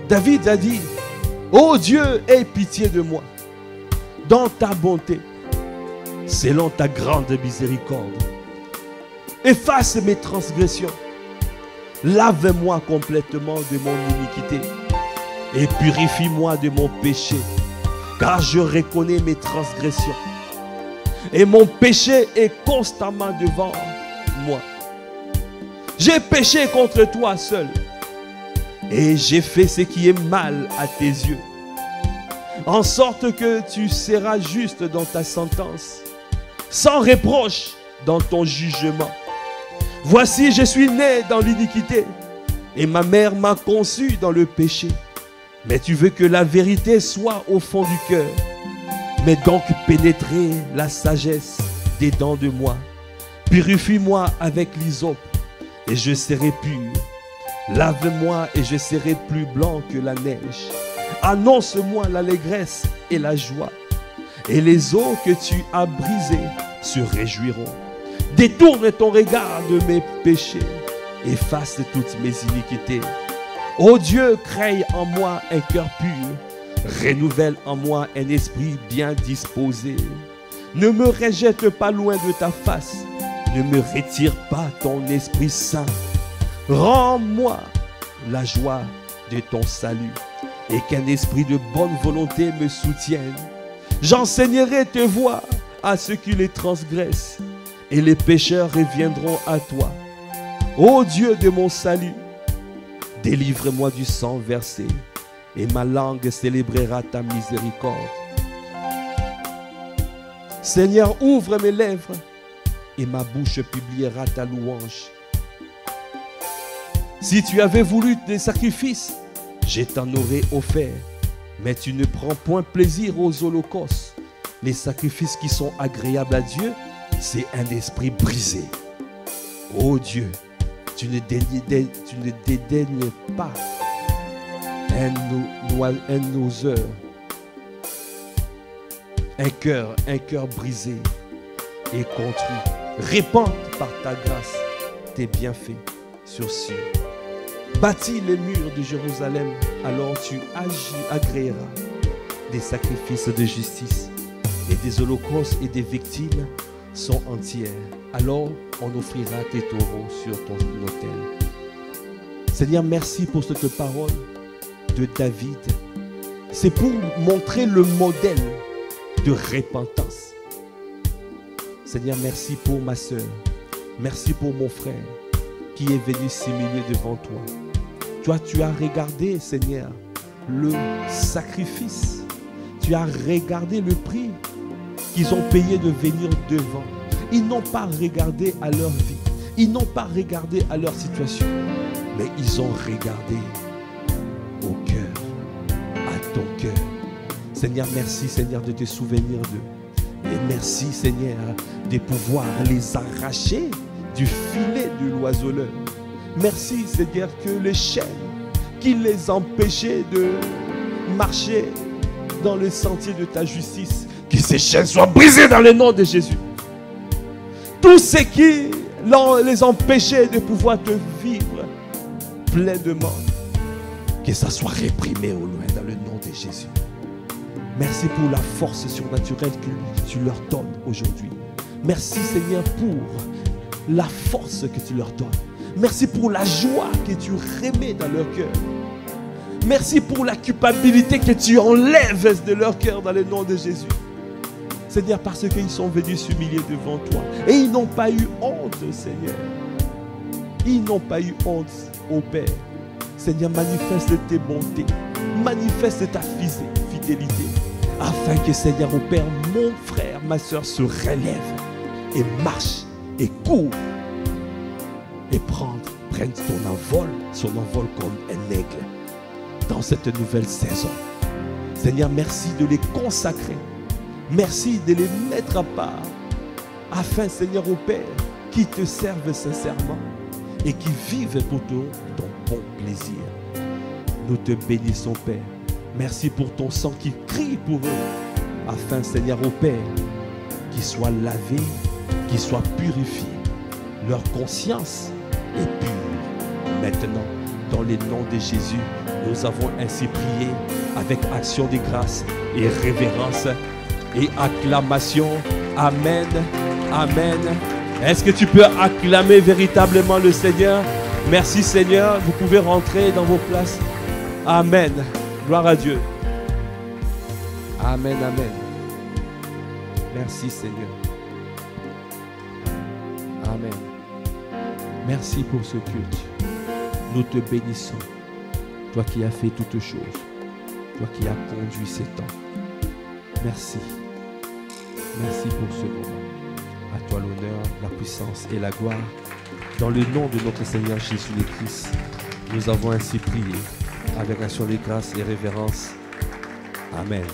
David a dit, ô Dieu, aie pitié de moi dans ta bonté, selon ta grande miséricorde. Efface mes transgressions. Lave-moi complètement de mon iniquité et purifie-moi de mon péché, car je reconnais mes transgressions et mon péché est constamment devant moi. J'ai péché contre toi seul et j'ai fait ce qui est mal à tes yeux, en sorte que tu seras juste dans ta sentence, sans reproche dans ton jugement. Voici, je suis né dans l'iniquité, et ma mère m'a conçu dans le péché. Mais tu veux que la vérité soit au fond du cœur. Mais donc pénétrer la sagesse des dents de moi. Purifie-moi avec l'hysope, et je serai pur. Lave-moi et je serai plus blanc que la neige. Annonce-moi l'allégresse et la joie, et les eaux que tu as brisées se réjouiront. Détourne ton regard de mes péchés, efface toutes mes iniquités. Ô Dieu, crée en moi un cœur pur, renouvelle en moi un esprit bien disposé. Ne me rejette pas loin de ta face, ne me retire pas ton Esprit Saint. Rends-moi la joie de ton salut, et qu'un esprit de bonne volonté me soutienne. J'enseignerai tes voies à ceux qui les transgressent, et les pécheurs reviendront à toi. Ô Dieu de mon salut, délivre-moi du sang versé, et ma langue célébrera ta miséricorde. Seigneur, ouvre mes lèvres, et ma bouche publiera ta louange. Si tu avais voulu des sacrifices, je t'en aurais offert, mais tu ne prends point plaisir aux holocaustes. Les sacrifices qui sont agréables à Dieu, c'est un esprit brisé. Ô Dieu, tu ne dédaignes pas un oseur, un cœur brisé et contrit. Répands par ta grâce tes bienfaits sur Sion. Bâtis les murs de Jérusalem, alors tu agréeras des sacrifices de justice, et des holocaustes et des victimes sont entières. Alors on offrira tes taureaux sur ton autel. Seigneur, merci pour cette parole de David. C'est pour montrer le modèle de repentance. Seigneur, merci pour ma soeur. Merci pour mon frère qui est venu s'humilier devant toi. Toi, tu as regardé, Seigneur, le sacrifice. Tu as regardé le prix qu'ils ont payé de venir devant. Ils n'ont pas regardé à leur vie. Ils n'ont pas regardé à leur situation. Mais ils ont regardé au cœur, à ton cœur. Seigneur, merci, Seigneur, de te souvenir d'eux. Et merci, Seigneur, de pouvoir les arracher du filet de l'oiseleur. Merci, Seigneur, que les chaînes qui les empêchaient de marcher dans le sentier de ta justice, que ces chaînes soient brisées dans le nom de Jésus. Tout ce qui les empêchait de pouvoir te vivre pleinement, que ça soit réprimé au loin dans le nom de Jésus. Merci pour la force surnaturelle que tu leur donnes aujourd'hui. Merci, Seigneur, pour la force que tu leur donnes. Merci pour la joie que tu remets dans leur cœur. Merci pour la culpabilité que tu enlèves de leur cœur dans le nom de Jésus. Seigneur, parce qu'ils sont venus s'humilier devant toi. Et ils n'ont pas eu honte, Seigneur. Ils n'ont pas eu honte, ô Père. Seigneur, manifeste tes bontés. Manifeste ta fidélité. Afin que, Seigneur, ô Père, mon frère, ma soeur se relève et marche et court et prenne son envol comme un aigle dans cette nouvelle saison. Seigneur, merci de les consacrer. Merci de les mettre à part afin, Seigneur, ô Père, qu'ils te servent sincèrement et qui vivent pour ton bon plaisir. Nous te bénissons, Père. Merci pour ton sang qui crie pour eux, afin, Seigneur, ô Père, qu'ils soient lavés, qu'ils soient purifiés. Leur conscience est pure. Maintenant, dans le nom de Jésus, nous avons ainsi prié avec action de grâce et révérence et acclamation. Amen. Amen. Est-ce que tu peux acclamer véritablement le Seigneur? Merci, Seigneur. Vous pouvez rentrer dans vos places. Amen. Gloire à Dieu. Amen, amen. Merci, Seigneur. Amen. Merci pour ce culte. Nous te bénissons. toi qui as fait toutes choses, toi qui as conduit ces temps. Merci. Merci pour ce moment. À toi l'honneur, la puissance et la gloire. Dans le nom de notre Seigneur Jésus le Christ, nous avons ainsi prié avec action de grâce et révérence. Amen.